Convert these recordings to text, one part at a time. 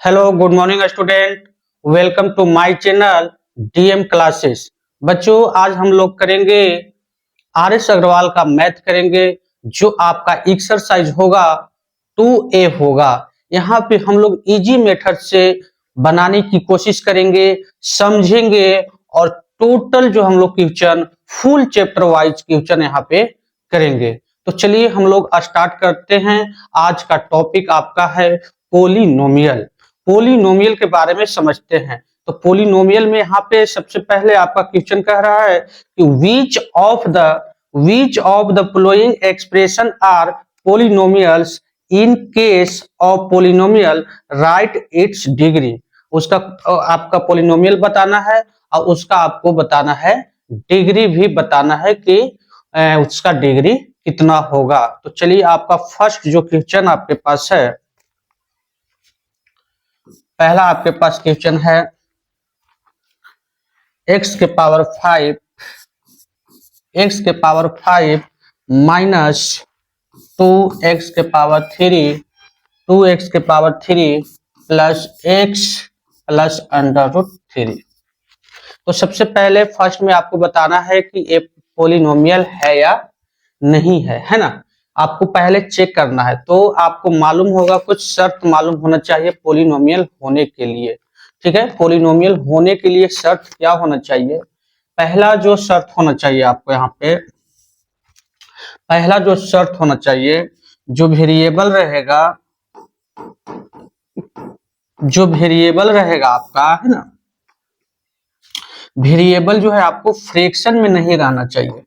Hello good morning student. Welcome to my channel DM classes. बच्चों आज हम लोग करेंगे आर एस अग्रवाल का मैथ करेंगे जो आपका एक्सरसाइज होगा 2A होगा। यहाँ पे हम लोग इजी मेथड से बनाने की कोशिश करेंगे, समझेंगे और टोटल जो हम लोग question full chapter wise question यहाँ पे करेंगे। तो चलिए हम लोग स्टार्ट करते हैं। आज का टॉपिक आपका है पोलिनोमियल। पोलिनोमियल के बारे में समझते हैं। तो पोलिनोमियल में यहाँ पे सबसे पहले आपका क्वेश्चन कह रहा है कि which of the following expression are polynomials in case of polynomial write its degree। उसका आपका पोलिनोमियल बताना है और उसका आपको बताना है डिग्री भी बताना है कि उसका डिग्री कितना होगा। तो चलिए आपका फर्स्ट जो क्वेश्चन आपके पास है, पहला आपके पास क्वेश्चन है x के पावर 5 माइनस 2x के पावर 3 प्लस x प्लस √3। तो सबसे पहले फर्स्ट में आपको बताना है कि ये पोलिनोमियल है या नहीं है ना। आपको पहले चेक करना है। तो आपको मालूम होगा, कुछ शर्त मालूम होना चाहिए पोलिनोमियल होने के लिए। ठीक है, पोलिनोमियल होने के लिए शर्त क्या होना चाहिए? पहला जो शर्त होना चाहिए आपको यहाँ पे, पहला जो शर्त होना चाहिए, जो वेरिएबल रहेगा आपका, है ना, वेरिएबल जो है आपको फ्रैक्शन में नहीं रहना चाहिए।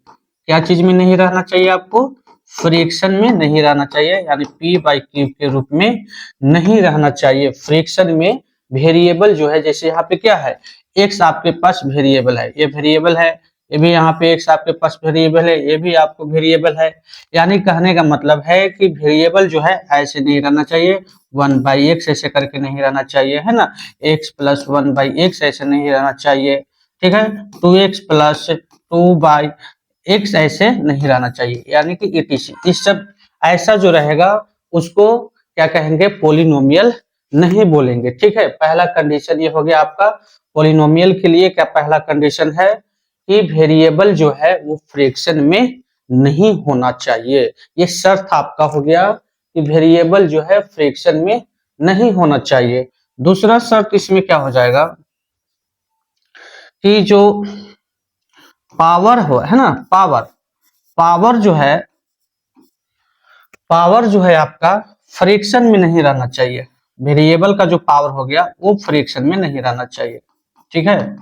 क्या चीज में नहीं रहना चाहिए? आपको फ्रैक्शन में नहीं रहना चाहिए, यानी p/q के रूप में नहीं रहना चाहिए। फ्रैक्शन में वेरिएबल जो है, जैसे यहाँ पे क्या है, x आपके पास वेरिएबल है, ये वेरिएबल है, ये भी यहाँ पे x आपके पास वेरिएबल है, ये भी आपको वेरिएबल है। यानी कहने का मतलब है कि वेरिएबल जो है ऐसे नहीं रहना चाहिए, 1/x ऐसे करके नहीं रहना चाहिए, है ना, x + 1/x ऐसे नहीं रहना चाहिए। ठीक है, 2x + 2/x ऐसे नहीं रहना चाहिए, यानी कि etc। इस सब ऐसा जो रहेगा उसको क्या कहेंगे? पोलिनोमियल नहीं बोलेंगे। ठीक है, पहला कंडीशन ये हो गया आपका। पोलिनोमियल के लिए क्या पहला कंडीशन है कि वेरिएबल जो है वो फ्रैक्शन में नहीं होना चाहिए। ये शर्त आपका हो गया कि वेरिएबल जो है फ्रैक्शन में नहीं होना चाहिए। दूसरा शर्त इसमें क्या हो जाएगा कि जो पावर हो, है ना, पावर जो है आपका फ्रैक्शन में नहीं रहना चाहिए। वेरिएबल का जो पावर हो गया वो फ्रैक्शन में नहीं रहना चाहिए। ठीक है,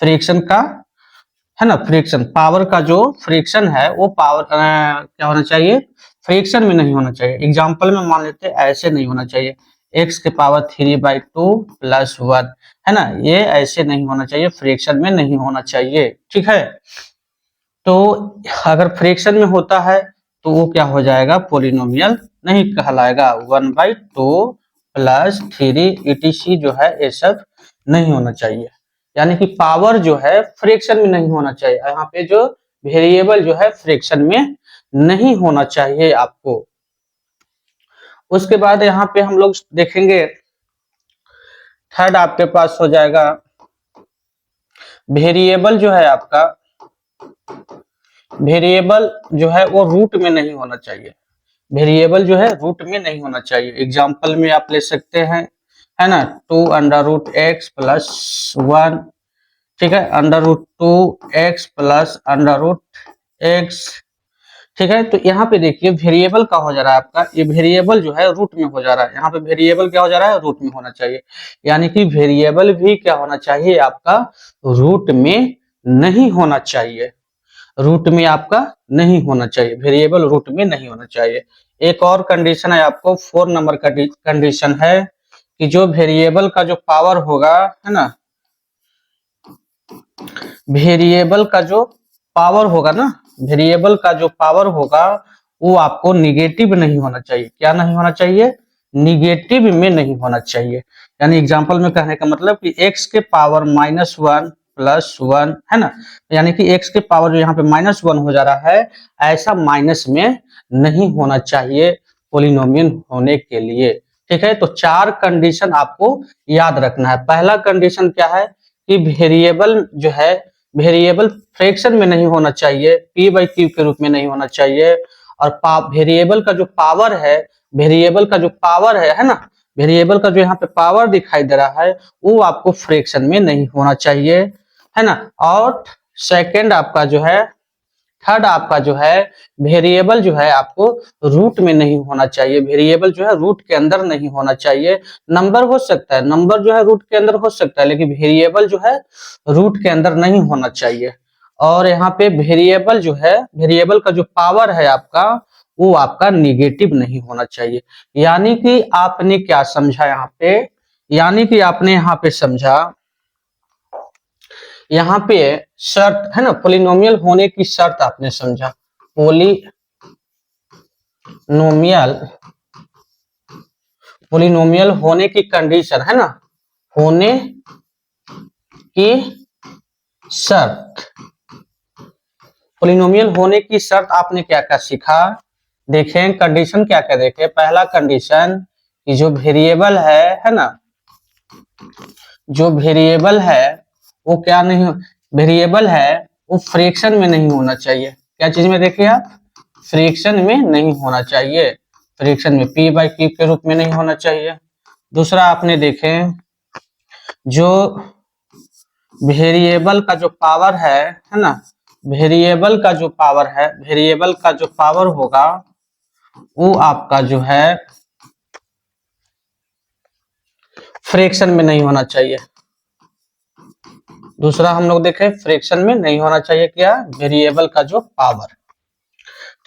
फ्रैक्शन का, है ना, फ्रैक्शन पावर का जो फ्रैक्शन है वो पावर क्या होना चाहिए? फ्रैक्शन में नहीं होना चाहिए। एग्जांपल में मान लेते हैं, ऐसे नहीं होना चाहिए, x के पावर 3/2 + 1, है ना, ये ऐसे नहीं होना चाहिए, फ्रैक्शन में नहीं होना चाहिए। ठीक है, तो अगर फ्रैक्शन में होता है तो वो क्या हो जाएगा? पोलिनोमियल नहीं कहलाएगा। 1/2 + 3 etc जो है ये सब नहीं होना चाहिए। यानी कि पावर जो है फ्रैक्शन में नहीं होना चाहिए। यहाँ पे जो वेरिएबल जो है फ्रैक्शन में नहीं होना चाहिए आपको। उसके बाद यहाँ पे हम लोग देखेंगे, थर्ड आपके पास हो जाएगा, वेरिएबल जो है आपका, वेरिएबल जो है वो रूट में नहीं होना चाहिए। वेरिएबल जो है रूट में नहीं होना चाहिए। एग्जांपल में आप ले सकते हैं, है ना, 2√x + 1। ठीक है, √2x + √x। ठीक है, तो यहाँ पे देखिए वेरिएबल का हो जा रहा है आपका, ये वेरिएबल जो है रूट में हो जा रहा है। यहाँ पे वेरिएबल क्या हो जा रहा है? रूट में होना चाहिए। यानी कि वेरिएबल भी क्या होना चाहिए आपका? रूट में नहीं होना चाहिए। रूट में आपका नहीं होना चाहिए, वेरिएबल रूट में नहीं होना चाहिए। एक और कंडीशन है आपको, 4 नंबर का कंडीशन है कि जो वेरिएबल का जो पावर होगा, है ना, वेरिएबल का जो पावर होगा ना, वेरिएबल का जो पावर होगा वो आपको निगेटिव नहीं होना चाहिए। क्या नहीं होना चाहिए? निगेटिव में नहीं होना चाहिए। यानी एग्जांपल में कहने का मतलब कि x के पावर -1 + 1, है ना, यानी कि x के पावर जो यहाँ पे -1 हो जा रहा है, ऐसा माइनस में नहीं होना चाहिए पोलिनोमियल होने के लिए। ठीक है। तो 4 कंडीशन आपको याद रखना है। पहला कंडीशन क्या है कि वेरिएबल जो है वेरिएबल फ्रैक्शन में नहीं होना चाहिए, p बाई क्यू के रूप में नहीं होना चाहिए। और वेरिएबल का जो पावर है, वेरिएबल का जो पावर है ना, वेरिएबल का जो यहाँ पे पावर दिखाई दे रहा है वो आपको फ्रैक्शन में नहीं होना चाहिए, है ना। और सेकंड आपका जो है, थर्ड आपका जो है वेरिएबल जो है आपको रूट में नहीं होना चाहिए, वेरिएबल जो है रूट के अंदर नहीं होना चाहिए। नंबर हो सकता है, नंबर जो है रूट के अंदर हो सकता है, लेकिन वेरिएबल जो है रूट के अंदर नहीं होना चाहिए। और यहाँ पे वेरिएबल जो है, वेरिएबल का जो पावर है आपका वो आपका निगेटिव नहीं होना चाहिए। यानी कि आपने क्या समझा यहाँ पे, यानी कि आपने यहाँ पे समझा, यहाँ पे शर्त है ना, पोलिनोमियल होने की शर्त आपने समझा। पोलिनोमियल होने की कंडीशन है ना, होने की शर्त, पोलिनोमियल होने की शर्त आपने क्या क्या सीखा। देखें कंडीशन क्या क्या देखें। पहला कंडीशन कि जो वेरिएबल है ना, जो वेरिएबल है वो क्या नहीं, वेरिएबल है वो फ्रैक्शन में नहीं होना चाहिए। क्या चीज में देखिए आप, फ्रैक्शन में नहीं होना चाहिए, फ्रैक्शन में p बाई क्यू के रूप में नहीं होना चाहिए। दूसरा आपने देखें जो वेरिएबल का जो पावर है ना, वेरिएबल का जो पावर है, वेरिएबल का जो पावर होगा वो आपका जो है फ्रैक्शन में नहीं होना चाहिए। दूसरा हम लोग देखें फ्रैक्शन में नहीं होना चाहिए क्या, वेरिएबल का जो पावर।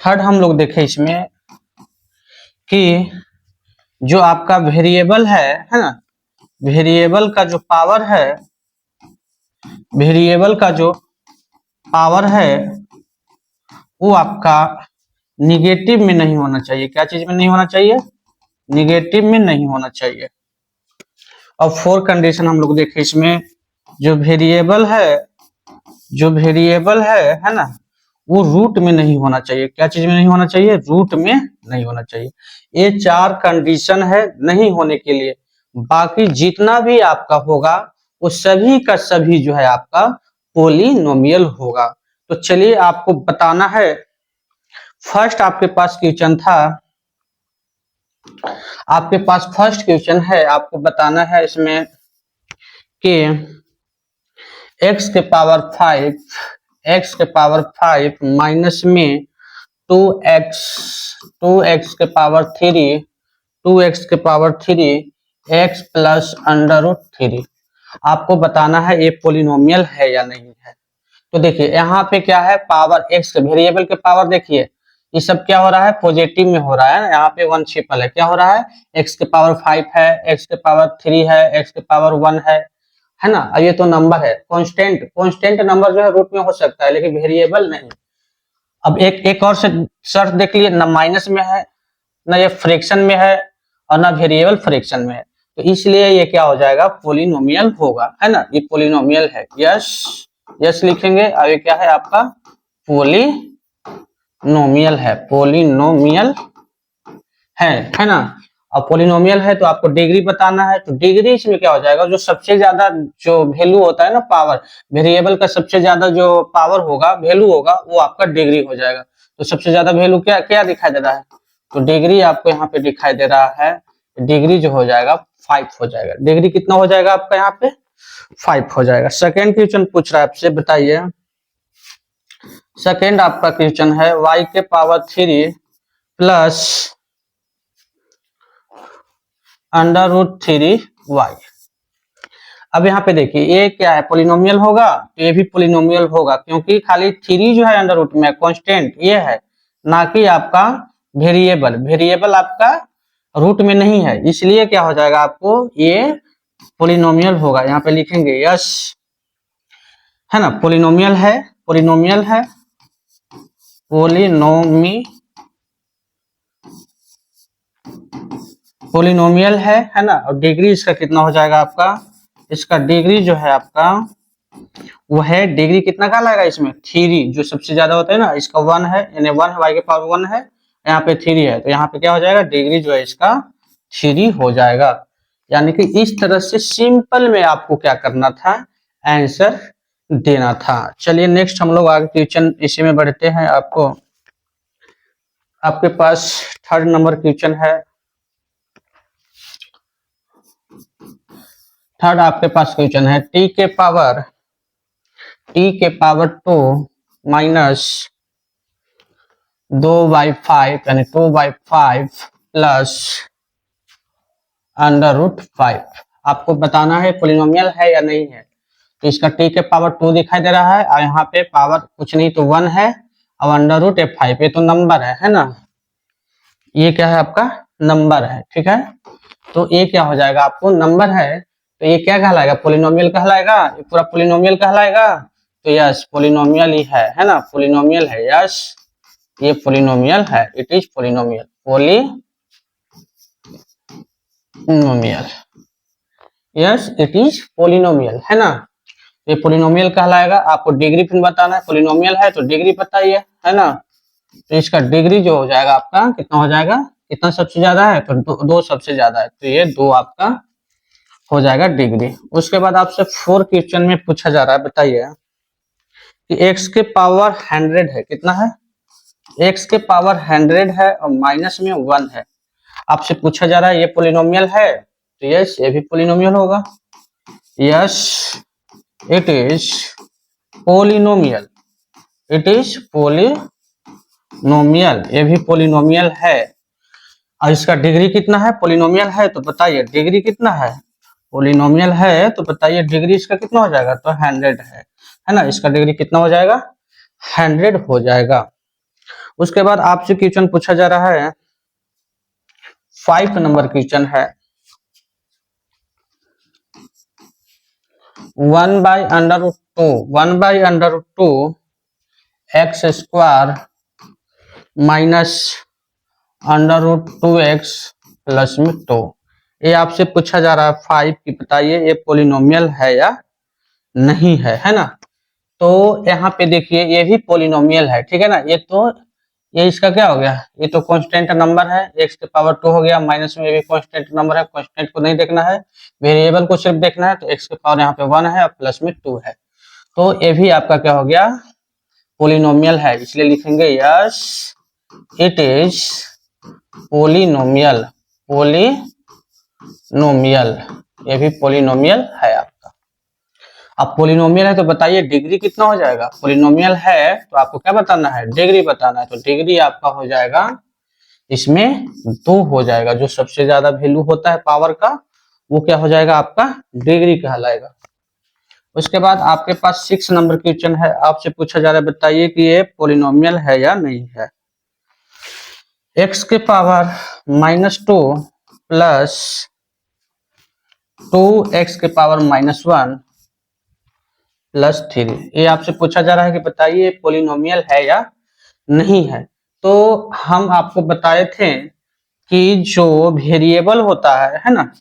थर्ड हम लोग देखें इसमें कि जो आपका वेरिएबल है ना, वेरिएबल का जो पावर है, वेरिएबल का जो पावर है वो आपका निगेटिव में नहीं होना चाहिए। क्या चीज में नहीं होना चाहिए, निगेटिव में नहीं होना चाहिए। और फोर कंडीशन हम लोग देखें इसमें, जो वेरिएबल है, जो वेरिएबल है ना, वो रूट में नहीं होना चाहिए। क्या चीज में नहीं होना चाहिए, रूट में नहीं होना चाहिए। ये 4 कंडीशन है नहीं होने के लिए। बाकी जितना भी आपका होगा वो सभी का सभी जो है आपका पोलिनोमियल होगा। तो चलिए आपको बताना है, फर्स्ट आपके पास क्वेश्चन था, आपके पास फर्स्ट क्वेश्चन है, आपको बताना है इसमें कि x के पावर 5, x के पावर 5 माइनस में 2x, 2x के पावर 3, 2x के power 3 x plus under root 3। आपको बताना है ये पोलिनोमियल है या नहीं है। तो देखिए यहाँ पे क्या है, पावर x के वेरिएबल के पावर, देखिए ये सब क्या हो रहा है, पॉजिटिव में हो रहा है। यहाँ पे 1 छिपल है, क्या हो रहा है, x के पावर 5 है, x के पावर 3 है, x के पावर 1 है ना। अब ये तो नंबर है, कांस्टेंट, कांस्टेंट नंबर जो है रूट में हो सकता है लेकिन वेरिएबल नहीं। अब एक और शर्त देख लिए, ना माइनस में है, ना ये फ्रैक्शन में है, और ना वेरिएबल फ्रैक्शन में है। तो इसलिए ये क्या हो जाएगा, पोलिनोमियल होगा, है ना, ये पोलिनोमियल है। यस, यस लिखेंगे। अब ये क्या है आपका पोलिनोमियल है, पोलिनोमियल है ना। और पोलिनोमियल है तो आपको डिग्री बताना है। तो डिग्री इसमें क्या हो जाएगा, जो सबसे ज्यादा जो वैल्यू होता है ना, पावर, वेरिएबल का सबसे ज्यादा जो पावर होगा, वैल्यू होगा, वो आपका डिग्री हो जाएगा। तो सबसे ज्यादा वैल्यू क्या क्या दिखाई दे रहा है, तो डिग्री आपको यहाँ पे दिखाई दे रहा है। डिग्री जो हो जाएगा 5 हो जाएगा। डिग्री कितना हो जाएगा आपका यहाँ पे, 5 हो जाएगा। सेकेंड क्वेश्चन पूछ रहा है आपसे, बताइए। सेकेंड आपका क्वेश्चन है y के power 3 plus under root 3y। अब यहाँ पे देखिए ये क्या है, पोलिनोमियल होगा, तो ये भी पोलिनोमियल होगा क्योंकि खाली 3 जो है अंडर रूट में कांस्टेंट ये है, ना कि आपका वेरिएबल। वेरिएबल आपका रूट में नहीं है, इसलिए क्या हो जाएगा आपको, ये पोलिनोमियल होगा। यहाँ पे लिखेंगे यस, है ना, पोलिनोमियल है, पोलिनोमियल है, पोलिनोमियल है ना। और डिग्री इसका कितना हो जाएगा आपका, इसका डिग्री जो है आपका वो है, डिग्री कितना का लाएगा इसमें, 3, जो सबसे ज्यादा होता है ना, इसका 1 है, यानी 1 है, y के पावर 1 है, यहाँ पे 3 है, तो यहाँ पे क्या हो जाएगा, डिग्री जो है इसका 3 हो जाएगा। यानी कि इस तरह से सिंपल में आपको क्या करना था, आंसर देना था। चलिए नेक्स्ट हम लोग आगे क्वेश्चन इसी में बढ़ते हैं। आपके पास 3rd नंबर क्वेश्चन है। थर्ड आपके पास क्वेश्चन है t के पावर 2 माइनस 2/5 यानी 2/5 प्लस √5। आपको बताना है पॉलिनोमियल है या नहीं है। तो इसका t के पावर 2 दिखाई दे रहा है और यहाँ पे पावर कुछ नहीं तो 1 है और √5 ये तो नंबर है ना। ये क्या है आपका नंबर है, ठीक है। तो ये क्या हो जाएगा, आपको नंबर है तो ये क्या कहलाएगा, पॉलिनोमियल कहलाएगा, ये पूरा पॉलिनोमियल कहलाएगा। तो यस पॉलिनोमियल ही है ना, पॉलिनोमियल है, यस ये पॉलिनोमियल है, it is polynomial, polynomial, yes it is polynomial, है ना। ये पॉलिनोमियल कहलाएगा। आपको डिग्री फिर बताना है, पॉलिनोमियल है तो डिग्री बताइए, है ना। तो इसका डिग्री जो हो जाएगा आपका कितना हो जाएगा, कितना सबसे ज्यादा है तो 2 सबसे ज्यादा है, तो ये 2 आपका हो जाएगा डिग्री। उसके बाद आपसे 4 क्वेश्चन में पूछा जा रहा है, बताइए कि x के पावर 100 है, कितना है, x के पावर 100 है और माइनस में 1 है। आपसे पूछा जा रहा है ये पॉलिनोमियल है, तो यस ये भी पॉलिनोमियल होगा, yes it is polynomial, it is polynomial, ये भी पॉलिनोमियल है। और इसका डिग्री कितना है, पॉलिनोमियल है तो बताइए डिग्री कितना है, पॉलिनोमियल है तो बताइए डिग्री इसका कितना हो जाएगा, तो 100 है ना। इसका डिग्री कितना हो जाएगा, 100 हो जाएगा। उसके बाद आपसे क्वेश्चन पूछा जा रहा है 5 नंबर क्वेश्चन है, 1/√2 x square minus √2x plus में 2। ये आपसे पूछा जा रहा है 5 की, बताइए ये पॉलिनोमियल है या नहीं है ना। तो यहाँ पे देखिए ये भी पॉलिनोमियल है, ठीक है ना। ये इसका क्या हो गया, ये तो कांस्टेंट नंबर है, x के पावर 2 हो गया, माइनस में ये भी कांस्टेंट नंबर है, कांस्टेंट को नहीं देखना है, वेरिएबल को सिर्फ देखना है। तो x के पावर यहाँ पे 1 है और प्लस में 2 है, तो ये भी आपका क्या हो गया, पॉलिनोमियल है, इसलिए लिखेंगे yes it is polynomial, polynomial, ये भी पॉलिनोमियल है आपका। अब पॉलिनोमियल है तो बताइए डिग्री कितना हो जाएगा, पॉलिनोमियल है तो आपको क्या बताना है, डिग्री बताना है। तो डिग्री आपका हो जाएगा इसमें 2 हो जाएगा, जो सबसे ज्यादा वैल्यू होता है पावर का वो क्या हो जाएगा आपका डिग्री कहलाएगा। उसके बाद आपके पास 6 नंबर क्वेश्चन है, आपसे पूछा जा रहा है बताइए कि ये पॉलिनोमियल है या नहीं है। x के पावर -2 प्लस 2x के पावर -1 प्लस 3, ये आपसे पूछा जा रहा है कि बताइए पॉलिनोमियल है या नहीं है। तो हम आपको बताए थे कि जो वेरिएबल होता है ना,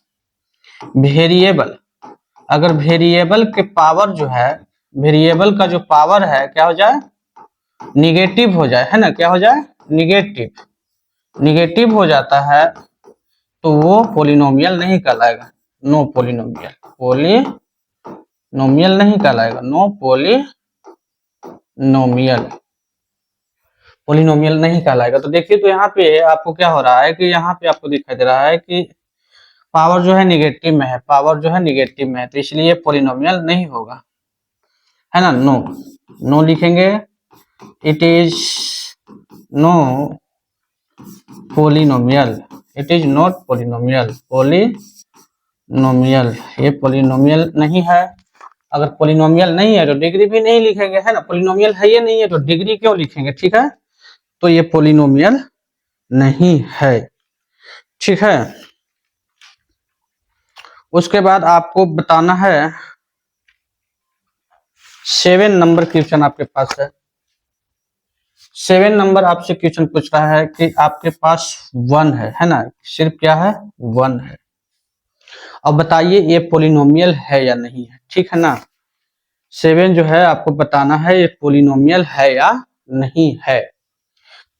वेरिएबल, अगर वेरिएबल के पावर जो है, वेरिएबल का जो पावर है क्या हो जाए, निगेटिव हो जाए, है ना, क्या हो जाए, निगेटिव हो जाता है तो वो पॉलिनोमियल नहीं कहलाएगा, नो पॉलिनोमियल, पॉलिनोमियल नहीं कहलाएगा, नो पॉलिनोमियल नहीं कहलाएगा। तो देखिए तो यहाँ पे आपको क्या हो रहा है कि यहाँ पे आपको दिखाई दे रहा है कि पावर जो है निगेटिव में है, पावर जो है निगेटिव में है, तो इसलिए पॉलिनोमियल नहीं होगा, है ना, नो लिखेंगे, it is no polynomial, it is not polynomial, polynomial, ये पॉलिनोमियल नहीं है। अगर पॉलिनोमियल नहीं है तो डिग्री भी नहीं लिखेंगे, है ना, पॉलिनोमियल है ये नहीं है तो डिग्री क्यों लिखेंगे, ठीक है। तो ये पॉलिनोमियल नहीं है, ठीक है। उसके बाद आपको बताना है 7 नंबर क्वेश्चन आपके पास है। 7 नंबर आपसे क्वेश्चन पूछ रहा है कि आपके पास 1 है ना, सिर्फ क्या है 1 है। अब बताइए ये पॉलिनोमियल है या नहीं है, ठीक है ना। 7 जो है आपको बताना है ये पॉलिनोमियल है या नहीं है।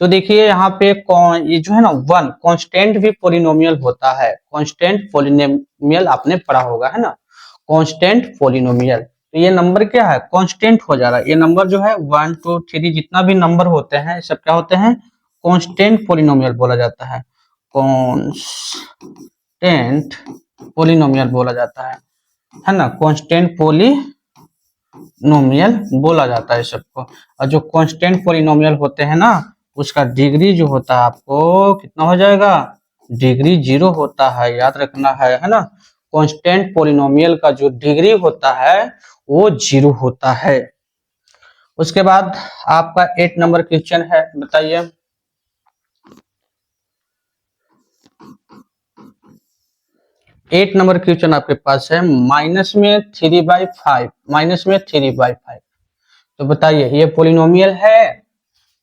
तो देखिए यहाँ पे ये जो है ना वन कांस्टेंट भी पोलिनोमियल होता है। कांस्टेंट पोलिनोमियल आपने पढ़ा होगा, है ना, कांस्टेंट पोलिनोमियल। तो ये नंबर क्या है, कांस्टेंट हो जा रहा है। ये नंबर जो है 1 2 3 जितना भी नंबर होते हैं सब क्या होते हैं, कांस्टेंट पोलिनोमियल बोला जाता है। कांस्टेंट पोलिनोमियल बोला जाता है ना, कांस्टेंट पोलिनोमियल बोला जाता है सबको। और जो कांस्टेंट पोलिनोमियल होते हैं ना, उसका डिग्री जो होता है आपको कितना हो जाएगा, डिग्री 0 होता है, याद रखना है ना। कांस्टेंट पोलिनोमियल का जो डिग्री होता है वो 0 होता है। उसके बाद आपका 8 नंबर क्वेश्चन है, बताइए। 8 नंबर क्वेश्चन आपके पास है, माइनस में 3/5, माइनस में 3/5। तो बताइए ये पोलिनोमियल है,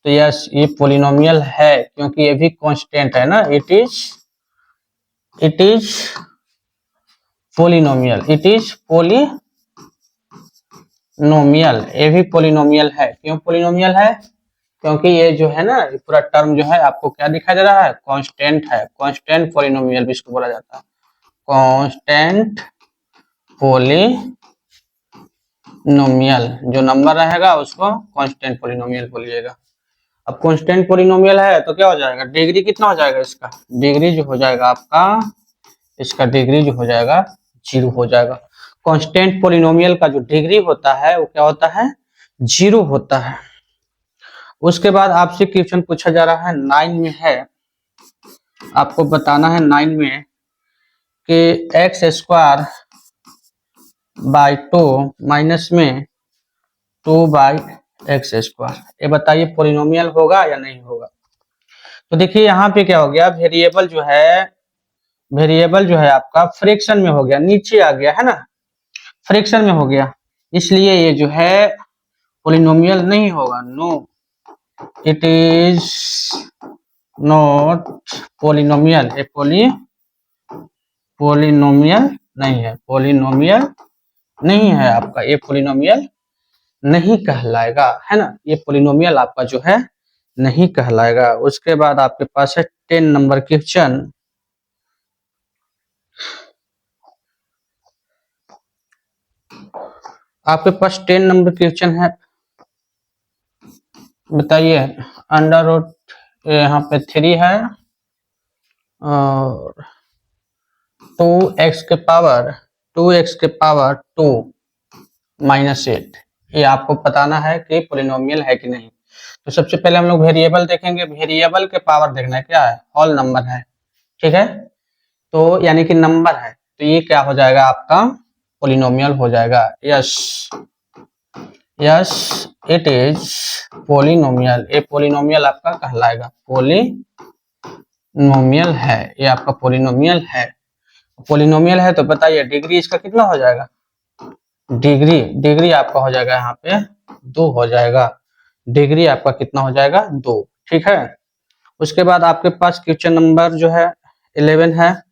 तो यस ये पोलिनोमियल है, क्योंकि ये भी कांस्टेंट है ना। It is polynomial, it is polynomial, ये भी पोलिनोमियल है। क्यों पोलिनोमियल है, क्योंकि ये जो है ना पूरा टर्म जो है आपको क्या दिखाई दे रहा है, कांस्टेंट है। कांस्टेंट पोलिनोमियल भी इसको बोला जाता है, कांस्टेंट पोलिनोमियल। जो नंबर रहेगा उसको कांस्टेंट पोलिनोमियल बोलिएगा। अब कांस्टेंट पोलिनोमियल है तो क्या हो जाएगा, डिग्री कितना हो जाएगा इसका, डिग्री जो हो जाएगा आपका, इसका डिग्री जो हो जाएगा 0 हो जाएगा। कांस्टेंट पोलिनोमियल का जो डिग्री होता है वो क्या होता है, 0 होता है। उसके बाद आपसे क्वेश्चन पूछा जा रहा है 9 में है, आपको बताना है 9 में कि x²/2 माइनस में 2/x², ये बताइए पोलिनोमियल होगा या नहीं होगा। तो देखिए यहाँ पे क्या हो गया, वेरिएबल जो है आपका फ्रैक्शन में हो गया, नीचे आ गया है ना, फ्रैक्शन में हो गया, इसलिए ये जो है पोलिनोमियल नहीं होगा। No, it is not polynomial, ये पोलिनोमियल नहीं है, पोलिनोमियल नहीं है आपका, ये पोलिनोमियल नहीं कहलाएगा, है ना, ये पोलिनोमियल आपका जो है नहीं कहलाएगा। उसके बाद आपके पास है 10 नंबर क्वेश्चन, आपके पास 10 नंबर क्वेश्चन है, बताइए। अंडर रूट यहाँ पे 3 है और 2x के पावर 2 -8, ये आपको बताना है कि पोलिनोमियल है कि नहीं। तो सबसे पहले हम लोग वेरिएबल देखेंगे, वेरिएबल के पावर देखना है, क्या है, होल नंबर है, ठीक है, तो यानी कि नंबर है, तो ये क्या हो जाएगा आपका, पोलिनोमियल हो जाएगा। यस इट इज पोलिनोमियल, ये पोलिनोमियल आपका कहलाएगा, पोलिनोमियल है, ये आपका पोलिनोमियल है। पोलिनोमियल है तो बताइए डिग्री इसका कितना हो जाएगा, डिग्री आपका हो जाएगा यहाँ पे 2 हो जाएगा, डिग्री आपका कितना हो जाएगा 2, ठीक है। उसके बाद आपके पास क्वेश्चन नंबर जो है 11 है,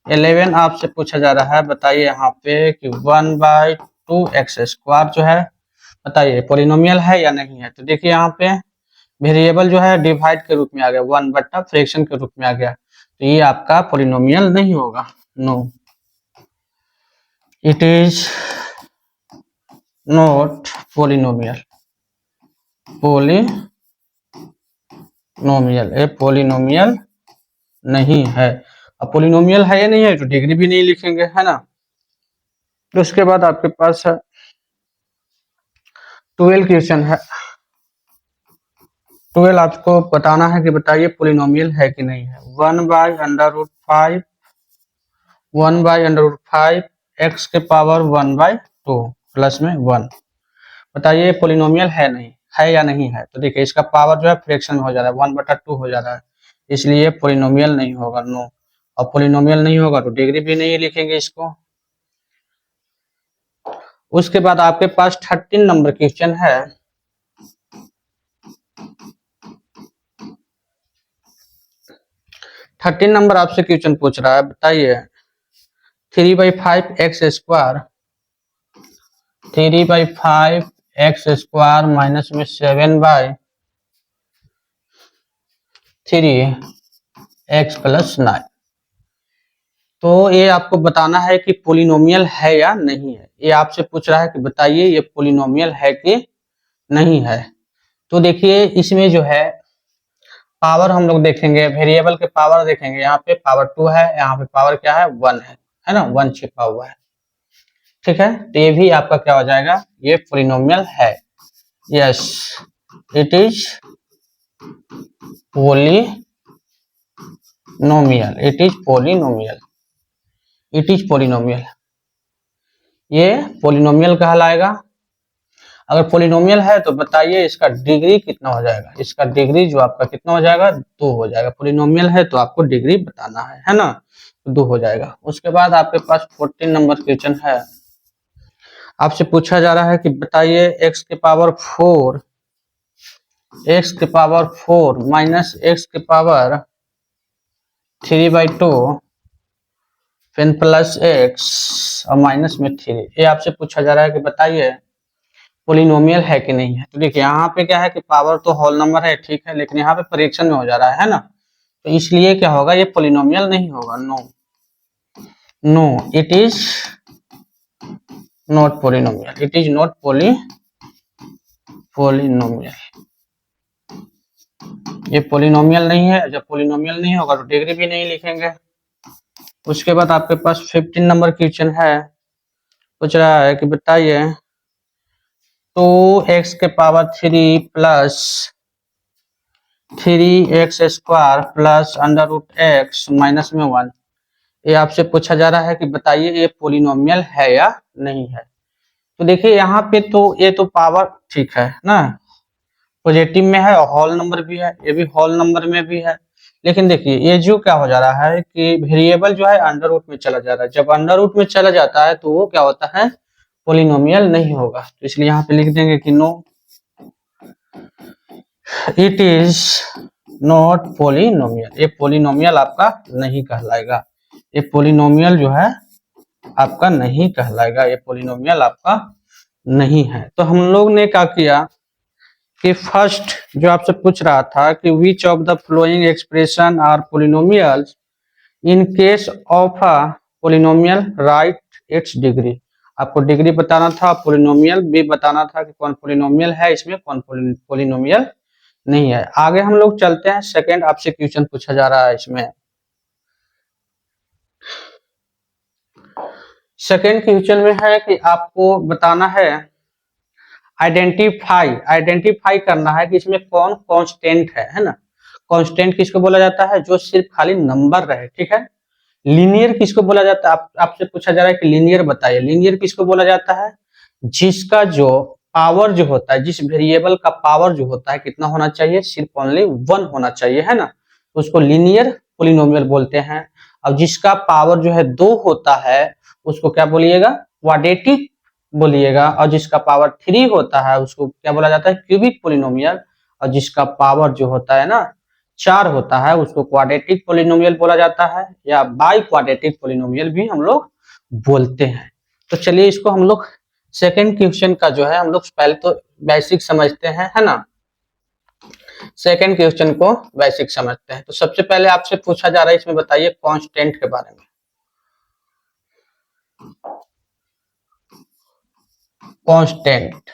11 आपसे पूछा जा रहा है, बताइए यहाँ पे कि 1/2x² जो है, बताइए पोलिनोमियल है या नहीं है। तो देखिए यहाँ पे वेरिएबल जो है डिवाइड के रूप में आ गया, 1 फ्रैक्शन के रूप में आ गया, तो ये आपका पोलिनोमियल नहीं होगा। No, it is not polynomial, ये पोलिनोमियल नहीं है। अब पोलिनोमियल है या नहीं है तो डिग्री भी नहीं लिखेंगे, है ना। तो उसके बाद आपके पास 12 क्वेश्चन है, 12 आपको बताना है कि बताइए पोलिनोमियल है कि नहीं है। 1/√5 x के पावर 1/2 प्लस में 1, बताइए पोलिनोमियल है नहीं है या नहीं है। तो देखिए इसका पावर जो है फ्रैक्शन में हो जा रहा है, 1/2 हो जा रहा है, इसलिए पोलिनोमियल नहीं होगा। नो, और पोलिनोमियल नहीं होगा तो डिग्री भी नहीं लिखेंगे इसको। उसके बाद आपके पास 13 नंबर क्वेश्चन है, 13 नंबर आपसे क्वेश्चन पूछ रहा है, बताइए 3/5x² माइनस में 7/, 3x+9। तो ये आपको बताना है कि पोलिनोमियल है या नहीं है। ये आपसे पूछ रहा है कि बताइए ये पोलिनोमियल है कि नहीं है। तो देखिए इसमें जो है पावर हम लोग देखेंगे, वेरिएबल के पावर देखेंगे। यहाँ पे पावर 2 है, यहाँ पे पावर क्या है 1 है ना, 1 छिपा हुआ है। ठीक है, तो ये भी आपका क्या हो जाएगा, ये पोलिनोमियल है। Yes, it is polynomial, it is polynomial, it is polynomial, ये पोलिनोमियल कहलाएगा। अगर पोलिनोमियल है तो बताइए इसका डिग्री कितना हो जाएगा। इसका डिग्री जो आपका कितना हो जाएगा, 2 हो जाएगा। पोलिनोमियल है तो आपको डिग्री बताना है ना, तो 2 हो जाएगा। उसके बाद आपके पास 14 नंबर क्वेश्चन है। आपसे पूछा जा रहा है कि बताइए x के पावर 4 माइनस x के पावर 3/2 फिर प्लस x और माइनस में 3। ये आपसे पूछा जा रहा है कि बताइए पोलिनोमियल है कि नहीं है। तो देखिए यहाँ पे क्या है कि पावर तो होल नंबर है, ठीक है, लेकिन यहाँ पे फ्रैक्शन में हो जा रहा है ना, तो इसलिए क्या होगा, ये पोलिनोमियल नहीं होगा। No, it is not polynomial, it is not polynomial, ये पोलिनोमियल नहीं है। जब पोलिनोमियल नहीं होगा तो डिग्री भी नहीं लिखेंगे। उसके बाद आपके पास 15 नंबर क्वेश्चन है। पूछ रहा है कि बताइए 2x के power 3 plus 3x² plus √x minus में 1। ये आपसे पूछा जा रहा है कि बताइए ये पोलिनोमियल है या नहीं है। तो देखिए यहाँ पे तो ये तो पावर ठीक है ना, पॉजिटिव में है और होल नंबर भी है, ये भी होल नंबर में भी है। लेकिन देखिए ये जो क्या हो जा रहा है कि वेरिएबल जो है अंडर रूट में चला जा रहा है। जब अंडर रूट में चला जाता है तो वो क्या होता है, पोलिनोमियल नहीं होगा। तो इसलिए यहाँ पे लिख देंगे कि no, it is not polynomial, ये पोलिनोमियल आपका नहीं कहलाएगा। ये पोलिनोमियल जो है आपका नहीं कहलाएगा, ये पोलिनोमियल आपका नहीं है। तो हम लोग ने क्या किया कि फर्स्ट जो आपसे पूछ रहा था कि which of the following expression are polynomials in case of a polynomial write its degree. आपको डिग्री बताना था, पोलिनोमियल भी बताना था कि कौन पोलिनोमियल है इसमें, कौन पोलिनोमियल नहीं है। आगे हम लोग चलते हैं, सेकंड आपसे क्वेश्चन पूछा जा रहा है इसमें। सेकंड क्वेश्चन में है कि आपको बताना है, आइडेंटिफाई करना है कि इसमें कौन कांस्टेंट है ना। कांस्टेंट किसको बोला जाता है, जो सिर्फ खाली नंबर रहे, ठीक है। लीनियर किसको बोला जाता है, आपसे पूछा जा रहा है कि लीनियर बताइए। लीनियर किसको बोला जाता है, जिसका जो पावर जो होता है, जिस वेरिएबल का पावर जो होता है कितना होना चाहिए, सिर्फ ओनली 1 होना चाहिए, है ना, तो उसको लीनियर पोलिनोमियल बोलते हैं। अब जिसका पावर जो है 2 होता है उसको क्या बोलिएगा, क्वाड्रेटिक बोलिएगा। और जिसका पावर 3 होता है उसको क्या बोला जाता है, क्यूबिक पोलिनोमियल। और जिसका पावर जो होता है ना 4 होता है उसको क्वाड्रेटिक पोलिनोमियल बोला जाता है, या बाई क्वाड्रेटिक पोलिनोमियल भी हम लोग बोलते हैं। तो चलिए इसको हम लोग सेकेंड क्वेश्चन का जो है हम लोग पहले तो बेसिक समझते हैं, है ना। सेकेंड क्वेश्चन को बेसिक समझते हैं। तो सबसे पहले आपसे पूछा जा रहा है इसमें बताइए कांस्टेंट के बारे में। कांस्टेंट,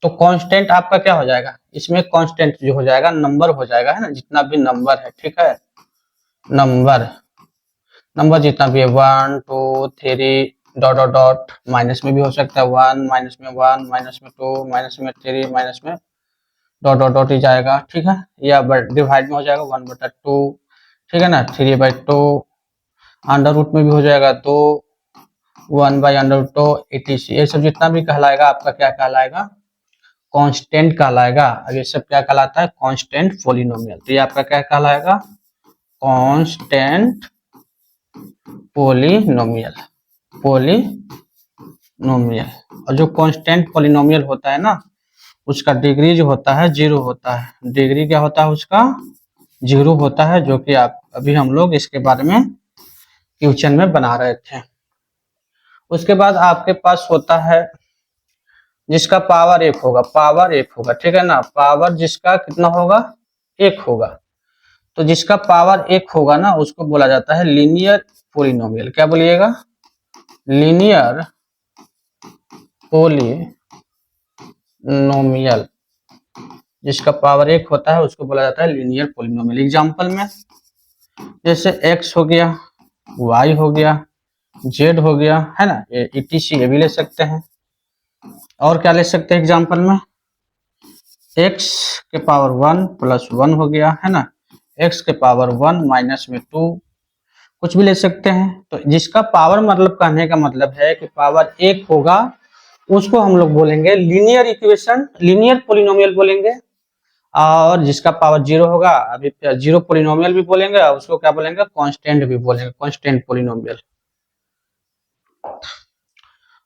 तो कांस्टेंट आपका क्या हो जाएगा, इसमें कांस्टेंट जो हो जाएगा नंबर हो जाएगा, है ना, जितना भी नंबर है, ठीक है। नंबर जितना भी है 1 2 3 डॉट डॉट डॉट, माइनस में भी हो सकता है 1 माइनस में 1 माइनस में 2 माइनस में 3 माइनस में डॉट डॉट डॉट ही जाएगा, ठीक है। या डिवाइड में हो जाएगा 1/2, ठीक है ना, 3/2। अंडर रूट में भी हो जाएगा 2, 1/√2 etc। ये सब जितना भी कहलाएगा आपका क्या कहलाएगा, कांस्टेंट कहलाएगा। अब ये सब क्या कहलाता है, कांस्टेंट पोलिनोमियल। तो ये आपका क्या कहलाएगा, कांस्टेंट पोलिनोमियल। और जो कांस्टेंट पोलिनोमियल होता है ना उसका डिग्री जो होता है 0 होता है। डिग्री क्या होता है उसका, 0 होता है, जो कि आप अभी हम लोग इसके बारे में क्वेश्चन में बना रहे थे। उसके बाद आपके पास होता है जिसका पावर 1 होगा, ठीक है ना, पावर जिसका कितना होगा 1 होगा। तो जिसका पावर एक होगा ना उसको बोला जाता है लीनियर पोलिनोमियल। क्या बोलिएगा? Linear polynomial. जिसका पावर एक होता है उसको बोला जाता है लीनियर पोलिनोमियल। एग्जांपल में जैसे x हो गया, y हो गया, z हो गया, है ना, ये etc ये भी ले सकते हैं। और क्या ले सकते हैं एग्जांपल में? x के पावर 1 प्लस 1 हो गया, है ना, x के पावर 1 माइनस में 2, कुछ भी ले सकते हैं। तो जिसका पावर मतलब कहने का मतलब है कि पावर एक होगा उसको हम लोग बोलेंगे लीनियर इक्वेशन, लीनियर पोलिनोमियल बोलेंगे। और जिसका पावर जीरो होगा, अभी जीरो पोलिनोमियल भी बोलेंगे, उसको क्या बोलेंगे? कांस्टेंट भी बोलेंगे, कांस्टेंट पोलिनोमियल।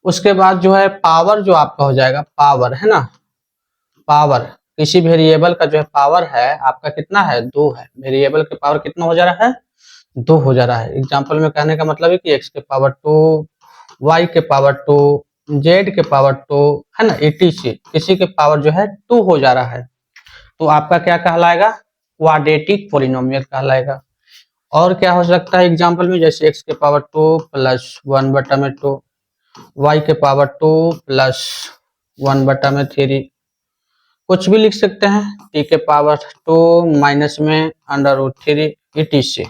उसके बाद जो है पावर जो आपका हो जाएगा, पावर है ना, पावर किसी वेरिएबल का जो है पावर है आपका कितना है? 2 है। वेरिएबल के पावर कितना हो जा रहा है? 2 हो जा रहा है। एग्जांपल में कहने का मतलब है कि x के पावर 2, y के पावर 2, z के पावर 2, है ना, etc किसी के पावर जो है 2 हो जा रहा है, तो आपका क्या कहलाएगा? क्वाड्रेटिक पोलिनोमियल कहलाएगा। और क्या हो सकता है एग्जांपल में? जैसे x के पावर 2 प्लस 1 बटा में 2, y के पावर 2 प्लस 1 बटा में 3, कुछ भी लिख सकते हैं। t के पावर 2 माइनस में √3 etc।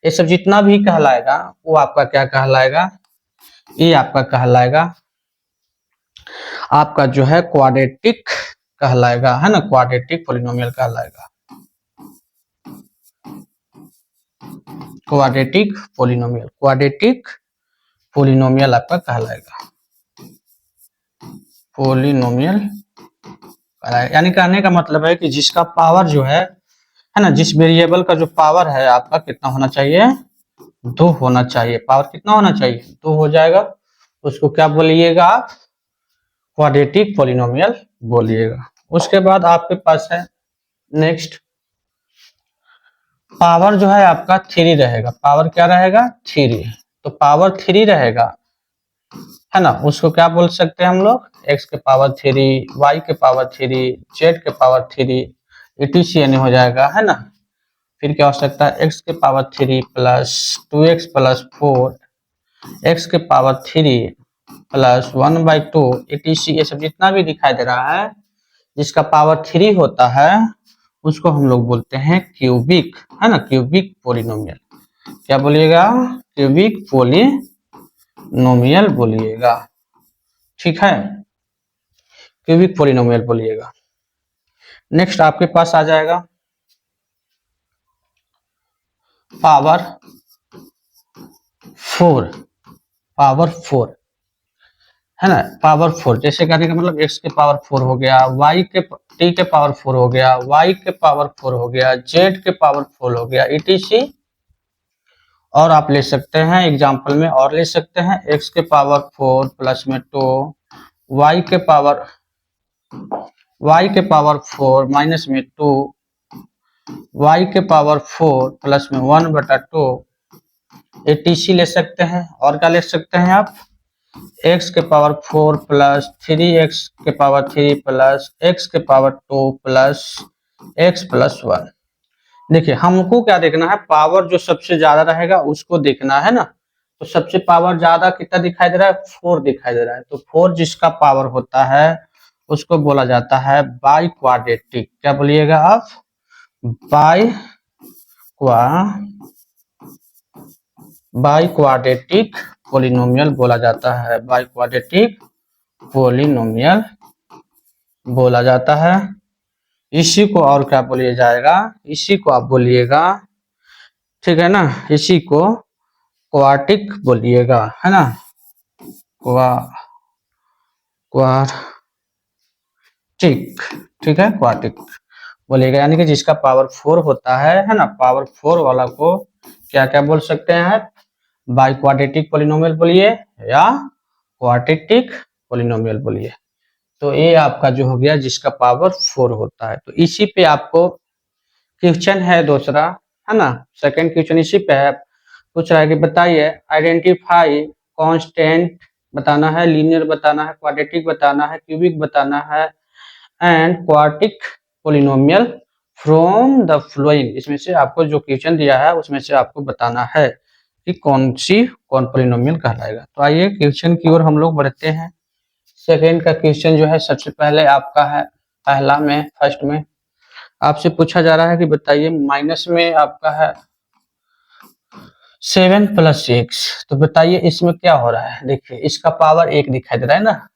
ये सब जितना भी कहलाएगा वो आपका क्या कहलाएगा? ये आपका कहलाएगा, आपका जो है क्वाड्रेटिक कहलाएगा, है ना, क्वाड्रेटिक पोलिनोमियल कहलाएगा, क्वाड्रेटिक पोलिनोमियल, क्वाड्रेटिक पोलिनोमियल आपका कहलाएगा, पोलिनोमियल। यानी कहने का मतलब है कि जिसका पावर जो है ना, जिस वेरिएबल का जो पावर है आपका कितना होना चाहिए? 2 होना चाहिए। पावर कितना होना चाहिए? 2 हो जाएगा। उसको क्या बोलिएगा आप? क्वाड्रेटिक पोलिनोमियल बोलिएगा। उसके बाद आपके पास है नेक्स्ट, पावर जो है आपका 3 रहेगा। पावर क्या रहेगा? 3। तो पावर 3 रहेगा, है ना, उसको क्या बोल सकते हैं हम लोग? x के पावर 3, y के पावर 3, z के पावर 3 etc यानी हो जाएगा, है ना। फिर क्या हो सकता है? x के power 3 plus 2x plus 4, x के पावर 3 प्लस 1/2 etc ये सब जितना भी दिखाई दे रहा है जिसका पावर 3 होता है उसको हम लोग बोलते हैं क्यूबिक, है ना, क्यूबिक पोलिनोमियल। क्या बोलिएगा? क्यूबिक पोलिनोमियल बोलिएगा, ठीक है, क्यूबिक पोलिनोमियल बोलिएगा। नेक्स्ट आपके पास आ जाएगा पावर 4, पावर 4, है ना, पावर 4। जैसे कहने का मतलब x के पावर 4 हो गया, t के पावर 4 हो गया, y के पावर 4 हो गया, z के पावर 4 हो गया etc। और आप ले सकते हैं एग्जांपल में, और ले सकते हैं x के पावर 4 प्लस में 2, y के पावर 4 माइनस में 2, y के पावर 4 प्लस में 1/2 etc ले सकते हैं। और क्या ले सकते हैं आप? x के पावर 4 प्लस 3x के पावर 3 प्लस x के पावर 2 प्लस x प्लस 1। देखिए हमको क्या देखना है? पावर जो सबसे ज्यादा रहेगा उसको देखना है ना। तो सबसे पावर ज्यादा कितना दिखाई दे रहा है? 4 दिखाई दे रहा है। तो 4 जिसका पावर होता है उसको बोला जाता है बाई क्वाड्रेटिक। क्या बोलिएगा आप? बाई क्वाड्रेटिक पोलिनोमियल बोला जाता है, बाई क्वाड्रेटिक पोलिनोमियल बोला जाता है। इसी को और क्या बोलिए जाएगा? इसी को आप बोलिएगा, ठीक है ना, इसी को क्वार्टिक बोलिएगा, है ना, क्वार्टिक, ठीक है, क्वार्टिक बोलिएगा। यानी कि जिसका पावर 4 होता है ना, पावर 4 वाला को क्या क्या बोल सकते हैं? बाई क्वाड्रेटिक पोलिनोमियल बोलिए या क्वाड्रेटिक पोलिनोमियल बोलिए। तो ये आपका जो हो गया जिसका पावर 4 होता है। तो इसी पे आपको क्वेश्चन है दूसरा, है ना, सेकंड क्वेश्चन इसी पे है। पूछ रहा है कि बताइए आइडेंटिफाई कांस्टेंट बताना है, लीनियर बताना है, क्वाड्रेटिक बताना है, क्यूबिक बताना है and quartic polynomial from the flowing, इसमें से आपको जो क्वेश्चन दिया है उसमें से आपको बताना है कि कौन पॉलिनोमियल कहलाएगा। तो आइए क्वेश्चन की ओर हम लोग बढ़ते हैं। सेकेंड का क्वेश्चन जो है सबसे पहले आपका है पहला में फर्स्ट में आपसे पूछा जा रहा है कि बताइए माइनस में आपका है 7 + 6, तो बताइए इसमें क्या हो रहा है। देखिए इसका पावर 1 दिखाई दे रहा है ना,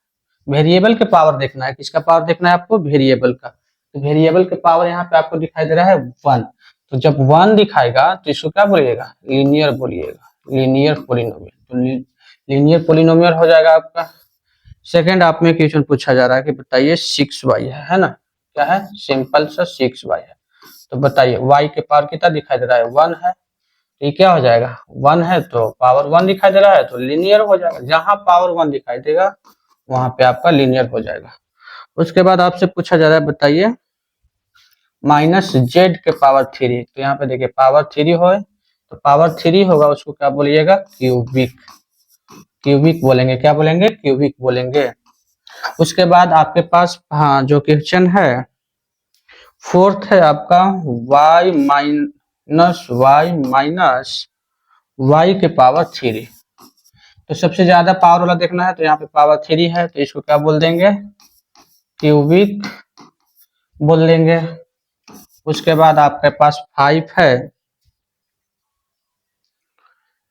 वेरिएबल के पावर देखना है, किसका पावर देखना है आपको, वेरिएबल का। तो वेरिएबल के पावर यहाँ पे आपको दिखाई दे रहा है 1, तो जब 1 दिखाएगा तो इसको क्या बोलिएगा, लीनियर बोलिएगा, लीनियर पोलिनोमियल। तो लीनियर पोलिनोमियल हो जाएगा आपका। सेकंड आप में क्वेश्चन पूछा जा रहा है कि बताइए 6y है ना, क्या है, सिंपल सा 6y है। तो बताइए y के पावर कितना दिखाई दे रहा है, 1 है, तो ये क्या हो जाएगा, 1 है तो पावर 1 दिखाई दे रहा है तो लीनियर हो जाएगा। जहां पावर 1 दिखाई देगा वहां पे आपका लीनियर हो जाएगा। उसके बाद आपसे पूछा जा रहा है बताइए -z के पावर 3, तो यहाँ पे देखिए पावर 3 हो तो पावर 3 होगा उसको क्या बोलिएगा, क्यूबिक, क्यूबिक बोलेंगे, क्या बोलेंगे, क्यूबिक बोलेंगे। उसके बाद आपके पास हाँ जो क्वेश्चन है फोर्थ है आपका y माइनस के पावर 3, तो सबसे ज्यादा पावर वाला देखना है तो यहाँ पे पावर 3 है तो इसको क्या बोल देंगे, क्यूबिक बोल देंगे। उसके बाद आपके पास 5 है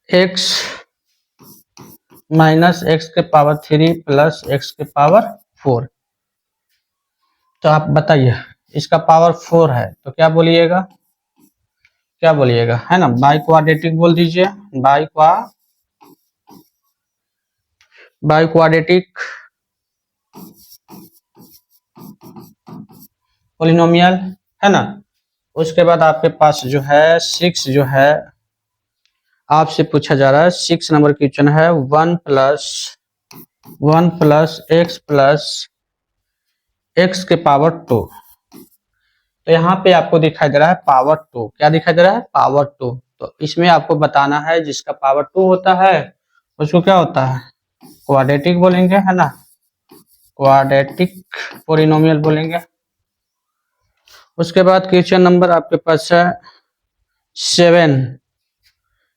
x माइनस x के पावर 3 प्लस x के पावर 4, तो आप बताइए इसका पावर 4 है तो क्या बोलिएगा, क्या बोलिएगा, है ना, बाई क्वाड्रेटिक बोल दीजिए, बाई क्वाड्रेटिक पोलिनोमियल, है ना। उसके बाद आपके पास जो है 6 जो है आपसे पूछा जा रहा है 6 नंबर क्वेश्चन है 1 प्लस x के पावर 2, तो यहाँ पे आपको दिखाई दे रहा है पावर 2, क्या दिखाई दे रहा है, पावर 2। तो इसमें आपको बताना है जिसका पावर 2 होता है उसको क्या होता है, क्वाड्रेटिक बोलेंगे, है ना, क्वाड्रेटिक पोलिनोमियल बोलेंगे। उसके बाद क्वेश्चन नंबर आपके पास है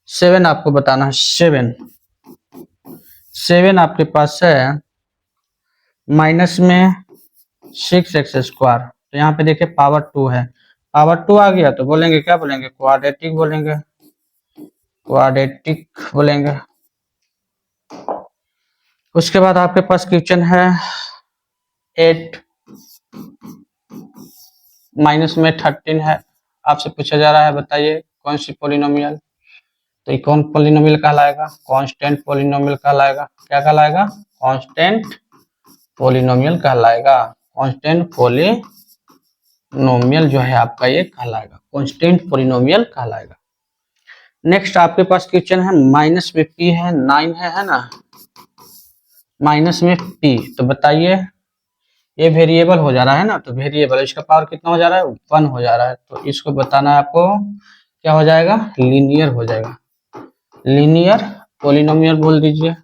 7 आपको बताना है 7 आपके पास है माइनस में 6x², तो यहाँ पे देखिए पावर 2 है, पावर 2 आ गया तो बोलेंगे क्या बोलेंगे, क्वाड्रेटिक बोलेंगे, क्वाड्रेटिक बोलेंगे। उसके बाद आपके पास क्वेश्चन है 8 माइनस में 13 है, आपसे पूछा जा रहा है बताइए कौन सी पोलिनोमियल, तो ये कौन पोलिनोमियल कहलाएगा, कांस्टेंट पोलिनोमियल कहलाएगा, क्या कहलाएगा, कांस्टेंट पोलिनोमियल कहलाएगा, कांस्टेंट पोलिनोमियल जो है आपका ये कहलाएगा, कांस्टेंट पोलिनोमियल कहलाएगा। नेक्स्ट आपके पास क्वेश्चन है माइनस में p है 9 है ना, माइनस में p, तो बताइए ये वेरिएबल हो जा रहा है ना, तो वेरिएबल इसका पावर कितना हो जा रहा है, 1 हो जा रहा है, तो इसको बताना है आपको क्या हो जाएगा, लीनियर हो जाएगा, लीनियर पोलिनोमियल बोल दीजिए।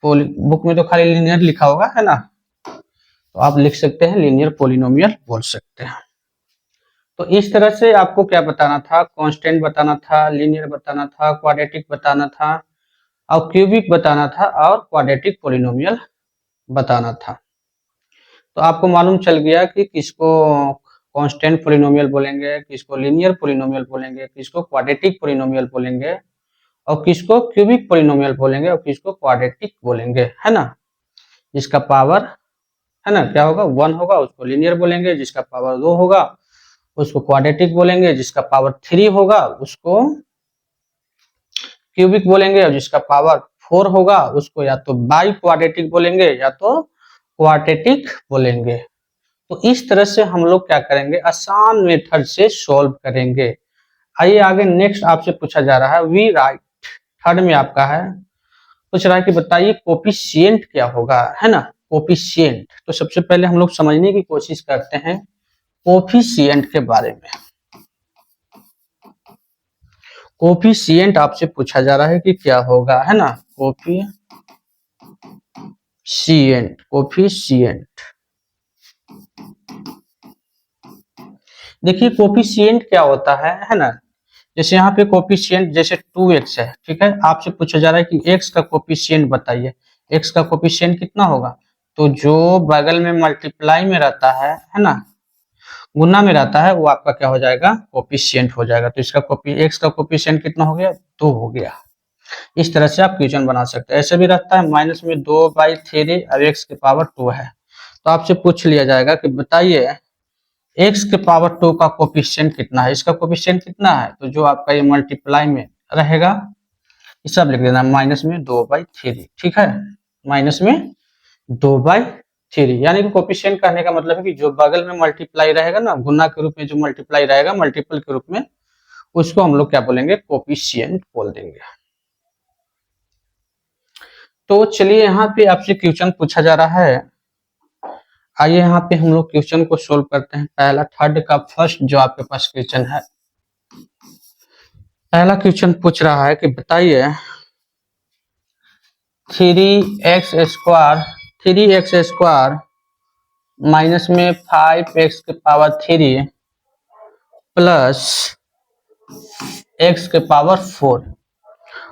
बुक में तो खाली लीनियर लिखा होगा, है ना, तो आप लिख सकते हैं लीनियर पोलिनोमियल बोल सकते हैं। तो इस तरह से आपको क्या बताना था, कांस्टेंट बताना था, लीनियर बताना था, क्वाड्रेटिक बताना था और क्यूबिक बताना था और क्वाड्रेटिक पोलिनोमियल बताना था। तो आपको मालूम चल गया कि किसको कांस्टेंट पोलिनोमियल बोलेंगे, किसको लीनियर पोलिनोमियल बोलेंगे, किसको क्वाड्रेटिक पोलिनोमियल बोलेंगे और किसको क्यूबिक पोलिनोमियल बोलेंगे और किसको क्वाड्रेटिक बोलेंगे, है ना। जिसका पावर है ना क्या होगा, 1 होगा उसको लीनियर बोलेंगे, जिसका पावर 2 होगा उसको क्वाड्रेटिक बोलेंगे, जिसका पावर 3 होगा उसको क्यूबिक बोलेंगे और जिसका पावर 4 होगा उसको या तो बाई क्वाड्रेटिक बोलेंगे या तो क्वाड्रेटिक बोलेंगे। तो इस तरह से हम लोग क्या करेंगे, आसान मेथड से सॉल्व करेंगे। आइए आगे नेक्स्ट आपसे पूछा जा रहा है वी राइट, थर्ड में आपका है पूछ रहा है कि बताइए कोफिशिएंट क्या होगा, है ना, कोफिशिएंट। तो सबसे पहले हम लोग समझने की कोशिश करते हैं कोफिशिएंट के बारे में। कोफिशिएंट आपसे पूछा जा रहा है कि क्या होगा, है ना, कोफिशिएंट। देखिए कोफिशिएंट क्या होता है ना, जैसे यहाँ पे कोफिशिएंट जैसे 2x है, ठीक है, आपसे पूछा जा रहा है कि x का कोफिशिएंट बताइए, x का कोफिशिएंट कितना होगा, तो जो बगल में मल्टीप्लाई में रहता है ना, गुना में रहता है, वो आपका क्या हो जाएगा, कोफिशिएंट हो जाएगा। तो इसका x का कोफिशिएंट कितना हो गया, 2 हो गया। इस तरह से आप क्वेश्चन बना सकते हैं। ऐसे भी रहता है माइनस में 2/3 अब x के पावर 2 है, तो आपसे पूछ लिया जाएगा कि बताइए x के पावर 2 का कोफिशिएंट कितना है, इसका कोफिशिएंट कितना है, तो जो आपका ये मल्टीप्लाई में रहेगा ये सब लिख देना माइनस में 2/3, ठीक है, माइनस में 2/3, यानी कि कोफिशिएंट कहने का मतलब है कि जो बगल में मल्टीप्लाई रहेगा ना, गुना के रूप में जो मल्टीप्लाई रहेगा मल्टीपल के रूप में, उसको हम लोग क्या बोलेंगे, कोफिशिएंट बोल देंगे। तो चलिए यहाँ पे आपसे क्वेश्चन पूछा जा रहा है, आइए यहाँ पे हम लोग क्वेश्चन को सोल्व करते हैं। पहला थर्ड का फर्स्ट जो आपके पास क्वेश्चन है, पहला क्वेश्चन पूछ रहा है कि बताइए 3x स्क्वायर माइनस में 5x के पावर 3 प्लस x के पावर 4,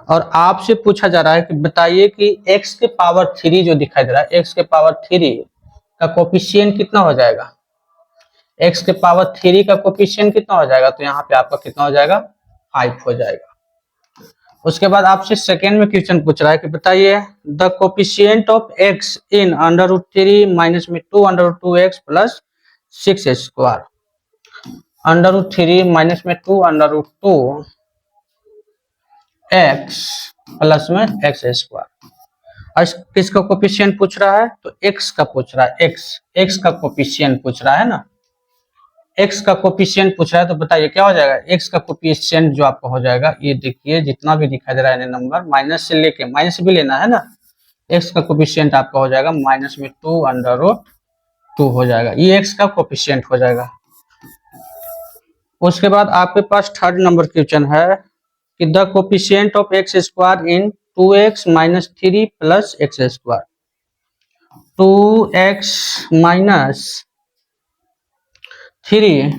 और आपसे पूछा जा रहा है कि बताइए कि x के पावर 3 जो दिखाई दे रहा है, x के पावर 3 का कोफिशिएंट कितना हो जाएगा, x के पावर 3 का कोफिशिएंट कितना हो जाएगा, तो यहाँ पे आपका कितना हो जाएगा, 5 हो जाएगा। उसके बाद आपसे सेकेंड में क्वेश्चन पूछ रहा है कि बताइए the coefficient of x in √3 minus में 2√2x प्लस 6 स्क्वायर, √3 माइनस में 2√2x प्लस में x स्क्वायर, और किसका कोफिशिएंट पूछ रहा है, तो x का पूछ रहा है, x का कोफिशिएंट पूछ रहा है ना, x का कोफिशिएंट पूछ रहा है, तो बताइए क्या हो जाएगा, x का कोफिशिएंट जो आपका हो जाएगा, ये देखिए जितना भी दिखाई दे रहा है नंबर माइनस से लेके, माइनस भी लेना है ना, x का कोफिशिएंट आपका हो जाएगा माइनस में 2√2 हो जाएगा, ये x का कोफिशिएंट हो जाएगा। उसके बाद आपके पास थर्ड नंबर क्वेश्चन है कि the coefficient of x square in 2x minus 3 plus x square, 2x minus 3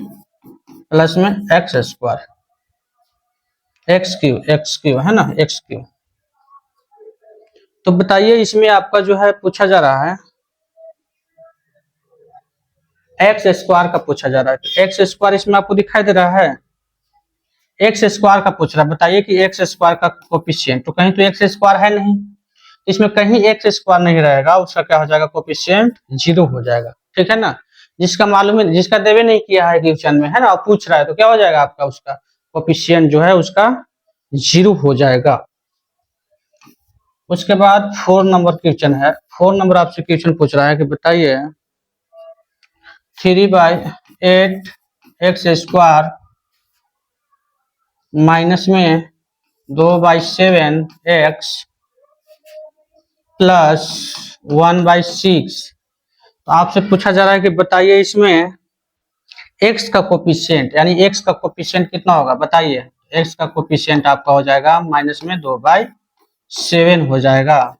plus में x स्क्वायर, x क्यू है ना, x क्यू। तो बताइए इसमें आपका जो है पूछा जा रहा है x स्क्वायर का पूछा जा रहा है, तो x स्क्वायर इसमें आपको दिखाई दे रहा है, x स्क्वायर का पूछ रहा है, बताइए कि x स्क्वायर का कोफिशिएंट, तो कहीं तो x स्क्वायर है नहीं, इसमें कहीं x स्क्वायर नहीं रहेगा, उसका क्या हो जाएगा, कोफिशिएंट 0 हो जाएगा, ठीक है ना। जिसका मालूम है, जिसका देवे नहीं किया है क्वेश्चन में है ना, पूछ रहा है, तो क्या हो जाएगा आपका, उसका कोफिशिएंट जो है उसका 0 हो जाएगा। उसके बाद 4 नंबर क्वेश्चन है, 4 नंबर आपसे क्वेश्चन पूछ रहा है कि बताइए 3/8 x² माइनस में 2/7 x प्लस 1/6, तो आपसे पूछा जा रहा है कि बताइए इसमें x का कोफिशिएंट, यानी x का कोफिशिएंट कितना होगा, बताइए x का कोफिशिएंट आपका हो जाएगा माइनस में 2/7 हो जाएगा।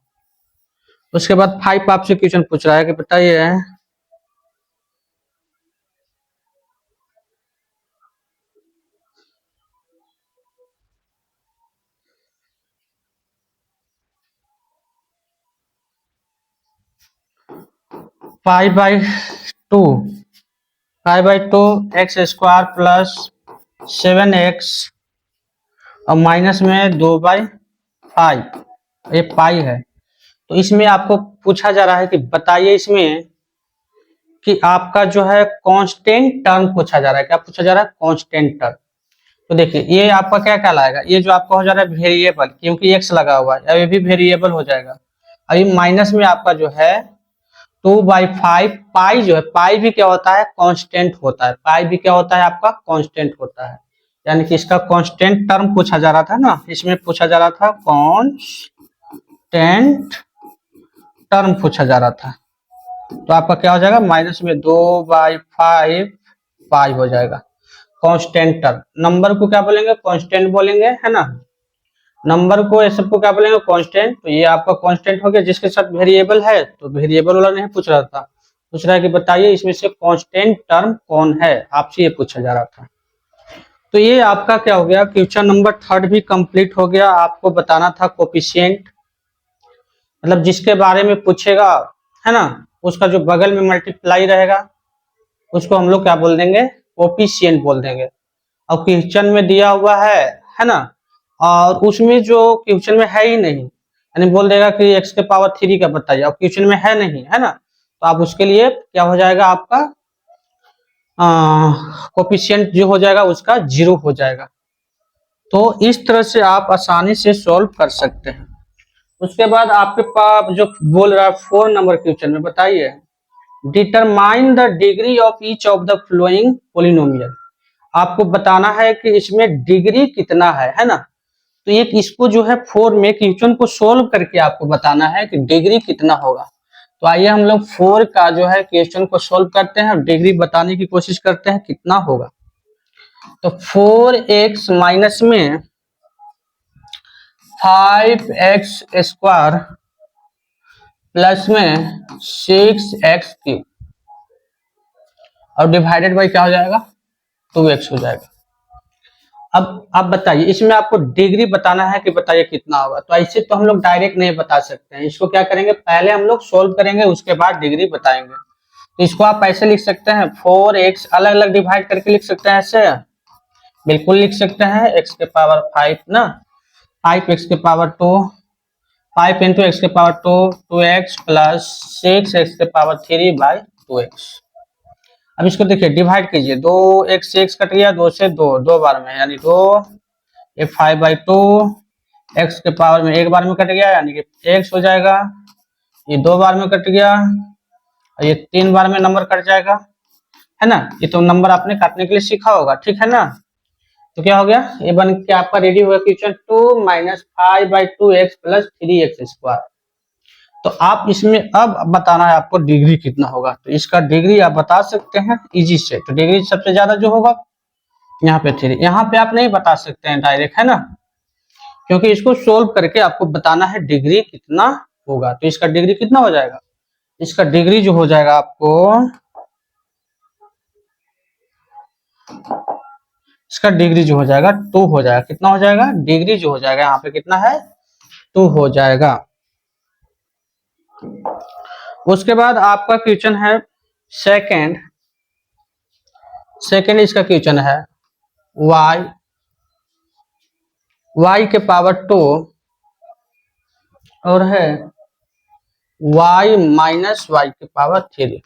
उसके बाद 5 आपसे क्वेश्चन पूछ रहा है कि बताइए 5/2 x² प्लस 7x और माइनस में 2/5, ये पाई है। तो इसमें आपको पूछा जा रहा है कि बताइए इसमें कि आपका जो है कांस्टेंट टर्म पूछा जा रहा है, क्या पूछा जा रहा है, कांस्टेंट टर्म। तो देखिए ये आपका क्या कहलाएगा, ये जो आपका हो जा रहा है वेरिएबल, क्योंकि x लगा हुआ है, अब ये भी वेरिएबल हो जाएगा। अभी माइनस में आपका जो है 2/5, पाई जो है, पाई भी क्या होता है, कांस्टेंट होता है, पाई भी क्या होता है आपका, कांस्टेंट होता है, यानी कि इसका कांस्टेंट टर्म पूछा जा रहा था ना, इसमें पूछा जा रहा था कांस्टेंट टर्म पूछा जा रहा था, तो आपका क्या हो जाएगा, माइनस में 2/5 पाई हो जाएगा। कांस्टेंट टर्म, नंबर को क्या बोलेंगे, कांस्टेंट बोलेंगे, है ना, नंबर को ये सबको क्या बोलेंगे, कांस्टेंट। तो ये आपका कांस्टेंट हो गया, जिसके साथ वेरिएबल है, तो वेरिएबल वाला नहीं पूछ रहा था, पूछ रहा है कि बताइए इसमें से कांस्टेंट टर्म कौन है, आपसे ये पूछा जा रहा था। तो ये आपका क्या हो गया, क्वेश्चन नंबर 3 भी कंप्लीट हो गया। आपको बताना था कोफिशिएंट, मतलब जिसके बारे में पूछेगा है ना, उसका जो बगल में मल्टीप्लाई रहेगा उसको हम लोग क्या बोल देंगे, कोफिशिएंट बोल देंगे। और क्वेश्चन में दिया हुआ है ना, और उसमें जो क्वेश्चन में है ही नहीं, यानी बोल देगा कि x के पावर 3 का बताइए, और क्वेश्चन में है नहीं, है ना, तो आप उसके लिए क्या हो जाएगा, आपका कोफिशिएंट जो हो जाएगा उसका 0 हो जाएगा। तो इस तरह से आप आसानी से सॉल्व कर सकते हैं। उसके बाद आपके पास जो बोल रहा है 4 नंबर क्वेश्चन में, बताइए determine the degree of each of the flowing polynomial. आपको बताना है कि इसमें डिग्री कितना है ना। तो ये इसको जो है 4 में क्वेश्चन को सोल्व करके आपको बताना है कि डिग्री कितना होगा। तो आइए हम लोग 4 का जो है क्वेश्चन को सोल्व करते हैं और डिग्री बताने की कोशिश करते हैं कितना होगा। तो 4x माइनस में 5x स्क्वायर प्लस में 6x क्यूब और डिवाइडेड बाई क्या हो जाएगा, 2x हो जाएगा। अब बताइए इसमें आपको डिग्री बताना है कि बताइए कितना होगा। तो ऐसे तो हम लोग डायरेक्ट नहीं बता सकते हैं, इसको क्या करेंगे, पहले हम लोग सोल्व करेंगे उसके बाद डिग्री बताएंगे। तो इसको आप ऐसे लिख सकते हैं, 4x अलग अलग डिवाइड करके लिख सकते हैं, ऐसे बिल्कुल लिख सकते हैं, x के पावर 5 ना, 5x के पावर 2, 5 इंटू एक्स के पावर 2, 2x प्लस 6x के पावर 3 बाई 2x। अब इसको देखिए डिवाइड कीजिए, 2x से x कट गया, 2 से 2, 2 बार में यानी 2, ये 5/2, x के पावर में एक बार में कट गया यानी कि x हो जाएगा, ये 2 बार में कट गया और ये 3 बार में नंबर कट जाएगा, है ना। ये तो नंबर आपने काटने के लिए सीखा होगा, ठीक है ना। तो क्या हो गया, ये बन के आपका रेडी हुआ question 2 minus 5/2x plus 3x square. तो आप इसमें अब बताना है आपको डिग्री कितना होगा। तो इसका डिग्री आप बता सकते हैं इजी से। तो डिग्री सबसे ज्यादा जो होगा यहाँ पे 3, यहाँ पे आप नहीं बता सकते हैं डायरेक्ट, है ना, क्योंकि इसको सोल्व करके आपको बताना है डिग्री कितना होगा। तो इसका डिग्री कितना हो जाएगा, इसका डिग्री जो हो जाएगा आपको, इसका डिग्री जो हो जाएगा 2 हो जाएगा। कितना हो जाएगा, डिग्री जो हो जाएगा यहाँ पे कितना है, 2 हो जाएगा। उसके बाद आपका क्वेश्चन है सेकंड इसका क्वेश्चन है y के पावर 2 और है y माइनस y के पावर 3।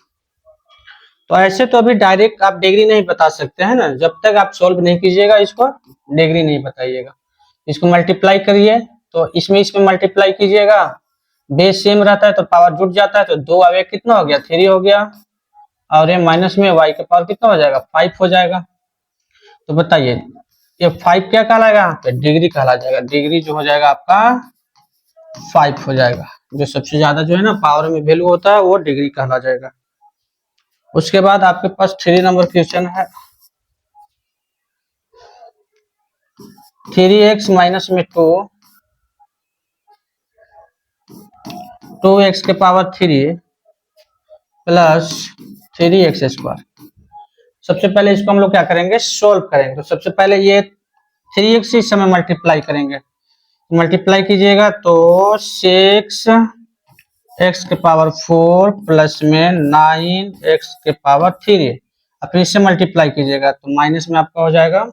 तो ऐसे तो अभी डायरेक्ट आप डिग्री नहीं बता सकते हैं ना, जब तक आप सोल्व नहीं कीजिएगा इसको डिग्री नहीं बताइएगा। इसको मल्टीप्लाई करिए, तो इसमें मल्टीप्लाई कीजिएगा, बेस सेम रहता है तो पावर जुट जाता है, तो 2 अब एक कितना हो गया, 3 हो गया, और ये माइनस में y के पावर कितना हो जाएगा, 5 हो जाएगा। तो बताइए ये 5 क्या कहलाएगा, यहाँ पे डिग्री कहला जाएगा। डिग्री जो हो जाएगा आपका 5 हो जाएगा। जो सबसे ज्यादा जो है ना पावर में वैल्यू होता है वो डिग्री कहला जाएगा। उसके बाद आपके पास 3 नंबर क्वेश्चन है, 3x माइनस में 2x के पावर 3 प्लस 3x स्क्वायर। सबसे पहले इसको हम लोग क्या करेंगे, सोल्व करेंगे। तो सबसे पहले ये 3x इस समय मल्टीप्लाई करेंगे, मल्टीप्लाई कीजिएगा तो 6x के पावर 4 प्लस में 9x के पावर 3, अब फिर इससे मल्टीप्लाई कीजिएगा तो माइनस में आपका हो जाएगा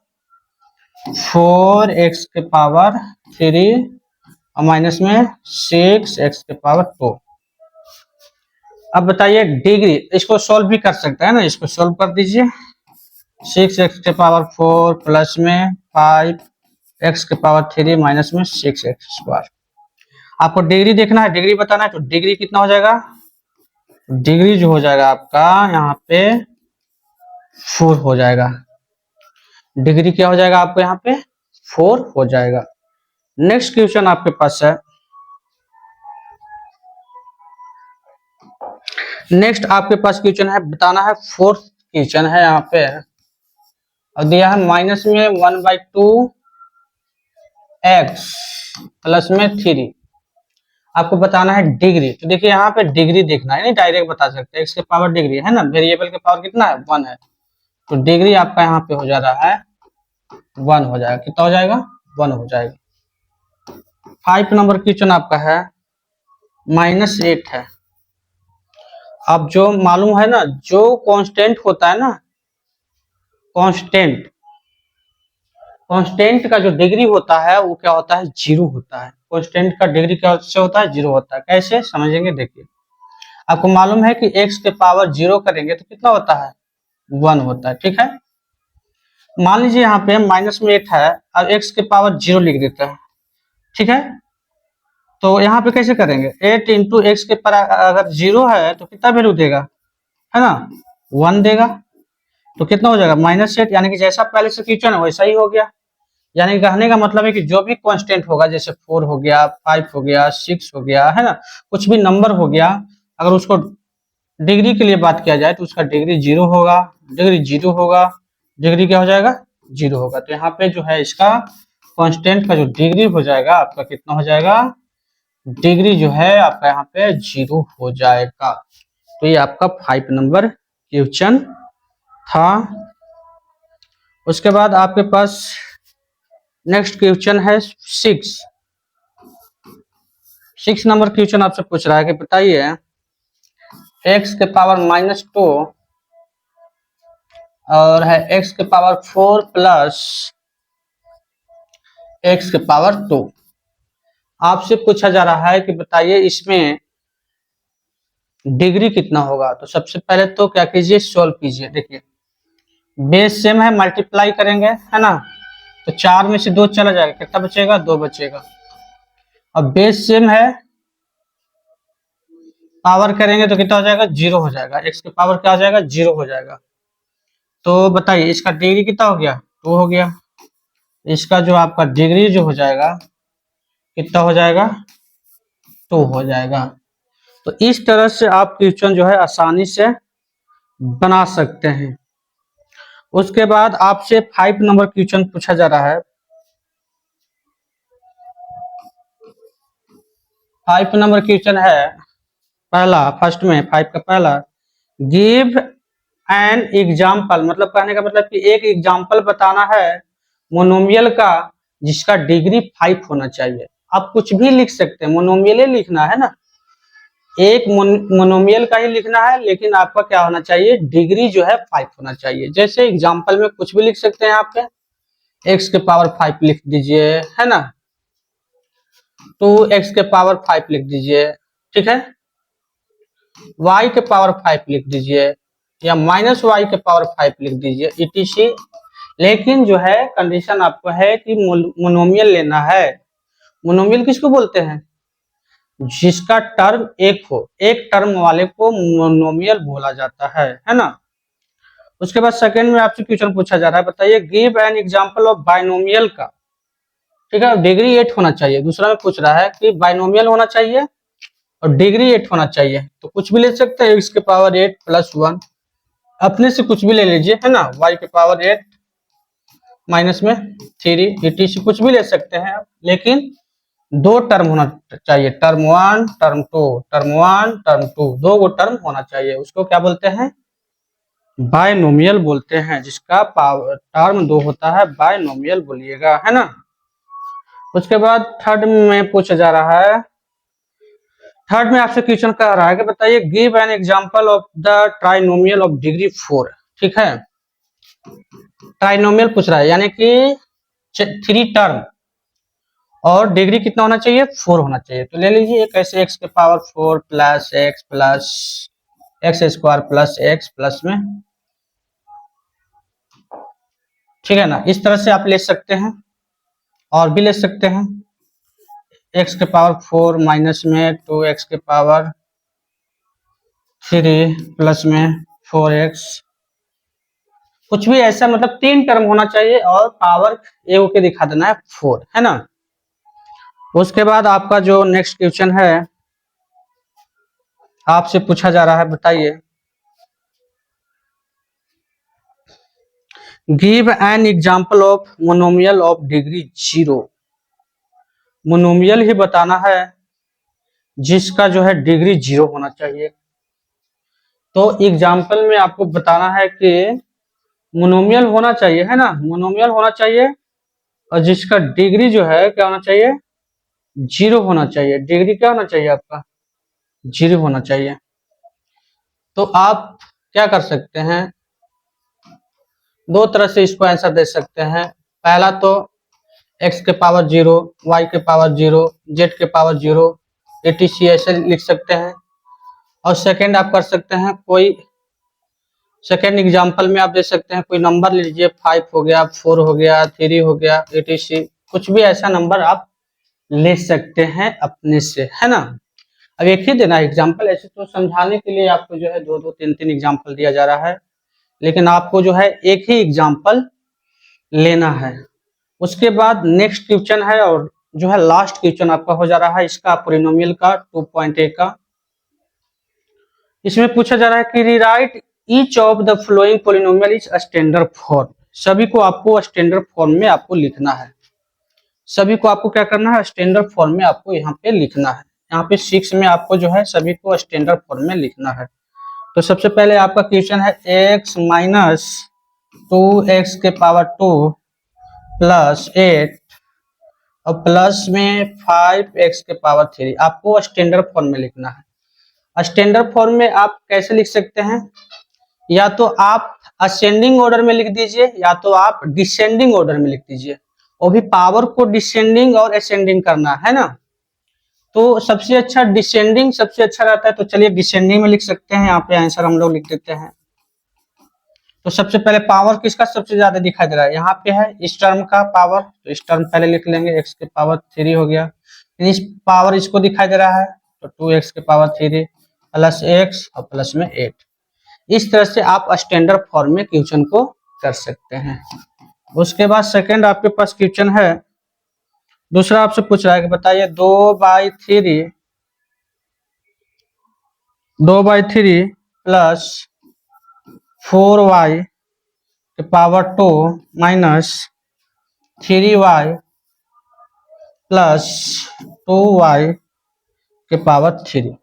4x के पावर 3 और माइनस में 6x के पावर 2। अब बताइए डिग्री, इसको सोल्व भी कर सकते हैं ना, इसको सोल्व कर दीजिए, 6x के पावर 4 प्लस में 5x के पावर 3 माइनस में 6x स्क्वायर। आपको डिग्री देखना है, डिग्री बताना है, तो डिग्री कितना हो जाएगा, डिग्री जो हो जाएगा आपका यहाँ पे 4 हो जाएगा। डिग्री क्या हो जाएगा आपको यहाँ पे 4 हो जाएगा। नेक्स्ट क्वेश्चन आपके पास है, नेक्स्ट आपके पास क्वेश्चन है, बताना है 4th क्वेश्चन है यहाँ पे, और दिया है माइनस में 1/2 x प्लस में 3। आपको बताना है डिग्री। तो देखिए यहाँ पे डिग्री देखना है, नहीं डायरेक्ट बता सकते हैं, एक्स के पावर डिग्री है ना, वेरिएबल के पावर कितना है 1 है, तो डिग्री आपका यहाँ पे हो जा रहा है 1 हो जाएगा। कितना हो जाएगा 1 हो जाएगा। 5 नंबर क्वेश्चन आपका है -8 है। अब जो मालूम है ना, जो कांस्टेंट होता है ना, कांस्टेंट कांस्टेंट का जो डिग्री होता है वो क्या होता है 0 होता है। कांस्टेंट का डिग्री क्या से होता है 0 होता है। कैसे समझेंगे देखिए, आपको मालूम है कि x के पावर 0 करेंगे तो कितना होता है 1 होता है। ठीक है, मान लीजिए यहाँ पे -8 है, अब x के पावर 0 लिख देते हैं। ठीक है, तो यहाँ पे कैसे करेंगे, 8 इंटू एक्स के पर अगर 0 है तो कितना वैल्यू देगा, है ना 1 देगा। तो कितना हो जाएगा -8, यानी कि जैसा पहले से क्वेश्चन है वैसा ही हो गया। यानी कहने का मतलब है कि जो भी कांस्टेंट होगा, जैसे 4 हो गया, 5 हो गया, 6 हो गया, है ना, कुछ भी नंबर हो गया, अगर उसको डिग्री के लिए बात किया जाए तो उसका डिग्री 0 होगा। डिग्री 0 होगा, डिग्री क्या हो जाएगा 0 होगा। तो यहाँ पे जो है इसका कांस्टेंट का जो डिग्री हो जाएगा आपका कितना हो जाएगा, डिग्री जो है आपका यहाँ पे 0 हो जाएगा। तो ये आपका 5 नंबर क्वेश्चन था। उसके बाद आपके पास नेक्स्ट क्वेश्चन है 6 नंबर क्वेश्चन आपसे पूछ रहा है कि बताइए x के पावर -2 और है x के पावर 4 प्लस x के पावर 2। आपसे पूछा जा रहा है कि बताइए इसमें डिग्री कितना होगा। तो सबसे पहले तो क्या कीजिए, सोल्व कीजिए। देखिए बेस सेम है, मल्टीप्लाई करेंगे, है ना, तो 4 में से 2 चला जाएगा, कितना बचेगा 2 बचेगा। अब बेस सेम है, पावर करेंगे तो कितना हो जाएगा 0 हो जाएगा, x के पावर क्या हो जाएगा 0 हो जाएगा। तो बताइए इसका डिग्री कितना हो गया 2 हो गया। इसका जो आपका डिग्री जो हो जाएगा कितना हो जाएगा 2 हो जाएगा। तो इस तरह से आप क्वेश्चन जो है आसानी से बना सकते हैं। उसके बाद आपसे 5 नंबर क्वेश्चन पूछा जा रहा है। 5 नंबर क्वेश्चन है पहला, फर्स्ट में 5 का पहला, गिव एन एग्जाम्पल, मतलब कहने का मतलब कि एक एग्जाम्पल बताना है मोनोमियल का जिसका डिग्री 5 होना चाहिए। आप कुछ भी लिख सकते हैं, मोनोमियल ही लिखना है ना, एक मोनोमियल का ही लिखना है, लेकिन आपका क्या होना चाहिए डिग्री जो है 5 होना चाहिए। जैसे एग्जाम्पल में कुछ भी लिख सकते हैं, आप x के पावर 5 लिख दीजिए, है ना, 2x के पावर 5 लिख दीजिए, ठीक है, y के पावर 5 लिख दीजिए, या -y के पावर 5 लिख दीजिए, etc। लेकिन जो है कंडीशन आपको है कि मोनोमियल लेना है। मोनोमियल किसको बोलते हैं, जिसका टर्म एक हो, एक टर्म वाले को मोनोमियल बोला जाता है ना। उसके बाद सेकंड में आपसे क्वेश्चन पूछा जा रहा है, बताइए give an example of binomial का, ठीक है, डिग्री 8 होना चाहिए। दूसरा में पूछ रहा है कि बाइनोमियल होना चाहिए और डिग्री 8 होना चाहिए। तो कुछ भी ले सकते हैं, x के पावर 8 प्लस 1, अपने से कुछ भी ले लीजिए, है ना, y के पावर 8 माइनस में 3, etc कुछ भी ले सकते हैं आप, लेकिन 2 टर्म होना चाहिए, टर्म 1 टर्म 2, टर्म 1 टर्म 2, 2 गो टर्म होना चाहिए। उसको क्या बोलते हैं, बायनोमियल बोलते हैं। जिसका पावर टर्म 2 होता है बायनोमियल बोलिएगा, है ना। उसके बाद थर्ड में पूछा जा रहा है, थर्ड में आपसे क्वेश्चन कह रहा है कि बताइए give an example of the trinomial of degree 4, ठीक है, ट्राइनोमियल पूछ रहा है, यानी कि 3 टर्म और डिग्री कितना होना चाहिए 4 होना चाहिए। तो ले लीजिए कैसे, x के power 4 plus x square plus x plus में, ठीक है ना, इस तरह से आप ले सकते हैं। और भी ले सकते हैं, x के पावर 4 माइनस में 2x के पावर 3 प्लस में 4x, कुछ भी ऐसा, मतलब 3 टर्म होना चाहिए और पावर ए के दिखा देना है 4, है ना। उसके बाद आपका जो नेक्स्ट क्वेश्चन है आपसे पूछा जा रहा है, बताइए give an example of monomial of degree 0। Monomial ही बताना है जिसका जो है डिग्री 0 होना चाहिए। तो एग्जाम्पल में आपको बताना है कि मोनोमियल होना चाहिए, है ना, मोनोमियल होना चाहिए और जिसका डिग्री जो है क्या होना चाहिए, 0 होना चाहिए। डिग्री क्या होना चाहिए आपका, 0 होना चाहिए। तो आप क्या कर सकते हैं, दो तरह से इसको आंसर दे सकते हैं। पहला तो x के पावर 0, y के पावर 0, z के पावर 0 etc ऐसे लिख सकते हैं। और सेकंड आप कर सकते हैं, कोई सेकंड एग्जांपल में आप दे सकते हैं, कोई नंबर लीजिए, 5 हो गया, 4 हो गया, 3 हो गया etc, कुछ भी ऐसा नंबर आप ले सकते हैं अपने से, है ना। अब एक ही देना एग्जाम्पल, ऐसे तो समझाने के लिए आपको जो है 2-2 3-3 एग्जाम्पल दिया जा रहा है, लेकिन आपको जो है एक ही एग्जाम्पल लेना है। उसके बाद नेक्स्ट क्वेश्चन है और जो है लास्ट क्वेश्चन आपका हो जा रहा है इसका पॉलिनोमियल का 2.a का। इसमें पूछा जा रहा है कि rewrite each of the flowing polynomial is standard form. सभी को आपको स्टैंडर्ड फॉर्म में आपको लिखना है, सभी को आपको क्या करना है, स्टैंडर्ड फॉर्म में आपको यहाँ पे लिखना है। यहाँ पे 6 में आपको जो है सभी को स्टैंडर्ड फॉर्म में लिखना है। तो सबसे पहले आपका क्वेश्चन है x माइनस 2x के पावर 2 प्लस 8 और प्लस में 5x के पावर 3 आपको स्टैंडर्ड फॉर्म में लिखना है। स्टैंडर्ड फॉर्म में आप कैसे लिख सकते हैं, या तो आप असेंडिंग ऑर्डर में लिख दीजिए या तो आप डिसेंडिंग ऑर्डर में लिख दीजिए, और भी पावर को डिसेंडिंग और असेंडिंग करना है ना। तो सबसे अच्छा डिसेंडिंग सबसे अच्छा रहता है, तो चलिए डिसेंडिंग में लिख सकते हैं। यहाँ पे आंसर हम लोग लिख देते हैं। तो सबसे पहले पावर किसका सबसे ज्यादा दिखाई दे रहा है, यहाँ पे है इस टर्म का पावर, तो इस टर्म पहले लिख लेंगे, x के पावर 3 हो गया, इस पावर इसको दिखाई दे रहा है तो 2x के पावर 3 प्लस x और प्लस में 8। इस तरह से आप स्टैंडर्ड फॉर्म में क्वेश्चन को कर सकते हैं। उसके बाद सेकंड आपके पास क्वेश्चन है, दूसरा आपसे पूछ रहा है कि बताइए 2/3 प्लस 4y के power 2 minus 3y plus 2y के पावर 3।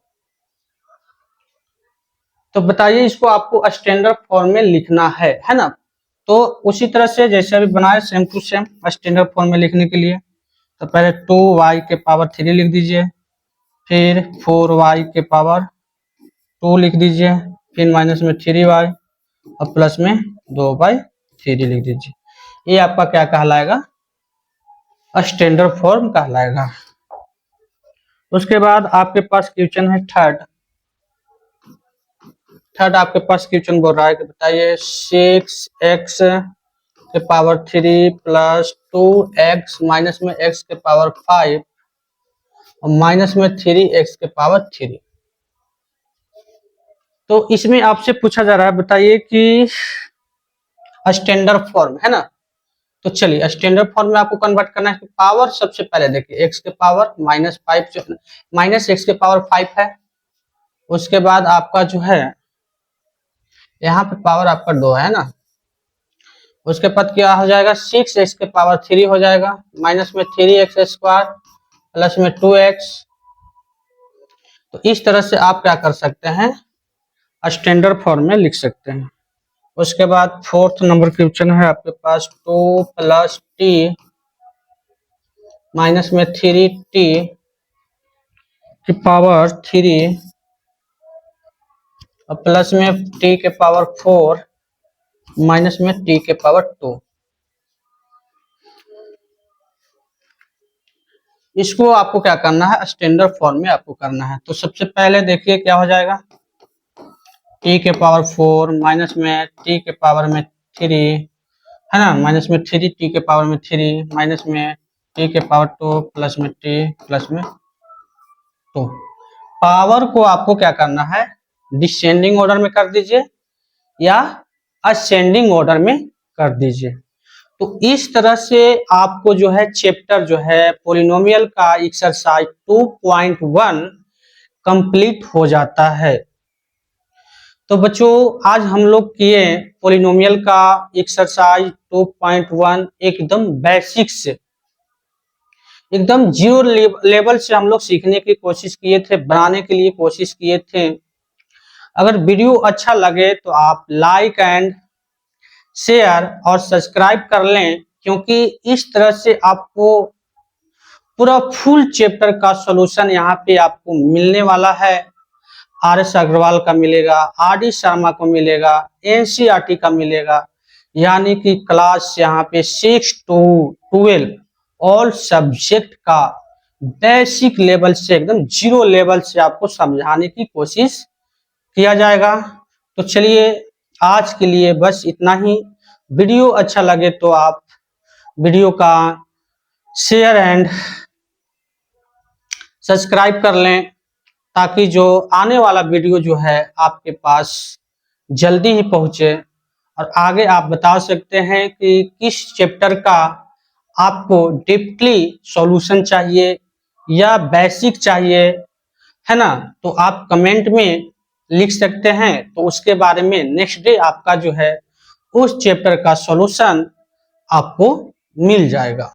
तो बताइए इसको आपको स्टैंडर्ड फॉर्म में लिखना है ना। तो उसी तरह से जैसे अभी बनाए same to same standard form में लिखने के लिए, तो पहले 2y के पावर 3 लिख दीजिए, फिर 4y के पावर 2 लिख दीजिए, फिर माइनस में 3y और प्लस में 2/3 लिख दीजिए। ये आपका क्या कहलाएगा, स्टैंडर्ड फॉर्म कहलाएगा। उसके बाद आपके पास क्वेश्चन है थर्ड आपके पास क्वेश्चन बोल रहा है कि बताइए 6x के पावर 3 प्लस 2x माइनस में x के पावर 5 और माइनस में 3x के पावर 3। तो इसमें आपसे पूछा जा रहा है बताइए कि स्टैंडर्ड फॉर्म, है ना। तो चलिए स्टैंडर्ड फॉर्म में आपको कन्वर्ट करना है। पावर सबसे पहले देखिए x के पावर -5 माइनस x के पावर 5 है, उसके बाद आपका जो है यहाँ पे पावर आपका 2 है ना, उसके बाद क्या हो जाएगा 6x के पावर 3 हो जाएगा, माइनस में 3x स्क्वायर प्लस में 2x। तो इस तरह से आप क्या कर सकते हैं, स्टैंडर्ड फॉर्म में लिख सकते हैं। उसके बाद फोर्थ नंबर क्वेश्चन है आपके पास 2 प्लस t माइनस में 3t की पावर 3 और प्लस में t के पावर 4 माइनस में t के पावर 2। इसको आपको क्या करना है, स्टैंडर्ड फॉर्म में आपको करना है। तो सबसे पहले देखिए क्या हो जाएगा, t के पावर 4 माइनस में t के पावर में 3 है ना, माइनस में 3t के पावर में 3 माइनस में t के पावर 2 प्लस में t प्लस में 2। पावर को आपको क्या करना है, डिसेंडिंग ऑर्डर में कर दीजिए या असेंडिंग ऑर्डर में कर दीजिए। तो इस तरह से आपको जो है चैप्टर जो है पॉलिनोमियल का एक्सरसाइज 2.1 कंप्लीट हो जाता है। तो बच्चों आज हम लोग किए पॉलिनोमियल का एक्सरसाइज 2.1 एकदम बेसिक से। एकदम जीरो लेवल से हम लोग सीखने की कोशिश किए थे, बनाने के लिए कोशिश किए थे। अगर वीडियो अच्छा लगे तो आप लाइक एंड शेयर और सब्सक्राइब कर लें, क्योंकि इस तरह से आपको पूरा फुल चैप्टर का सॉल्यूशन यहाँ पे आपको मिलने वाला है। आर.एस. अग्रवाल का मिलेगा, आर.डी. शर्मा को मिलेगा, एनसीईआरटी का मिलेगा, यानी कि क्लास यहाँ पे 6 to 12 ऑल सब्जेक्ट का बेसिक लेवल से एकदम जीरो लेवल से आपको समझाने की कोशिश किया जाएगा। तो चलिए आज के लिए बस इतना ही। वीडियो अच्छा लगे तो आप वीडियो का शेयर एंड सब्सक्राइब कर लें, ताकि जो आने वाला वीडियो जो है आपके पास जल्दी ही पहुंचे। और आगे आप बता सकते हैं कि किस चैप्टर का आपको डीपली सॉल्यूशन चाहिए या बेसिक चाहिए, है ना। तो आप कमेंट में लिख सकते हैं, तो उसके बारे में नेक्स्ट डे आपका जो है उस चैप्टर का सॉल्यूशन आपको मिल जाएगा।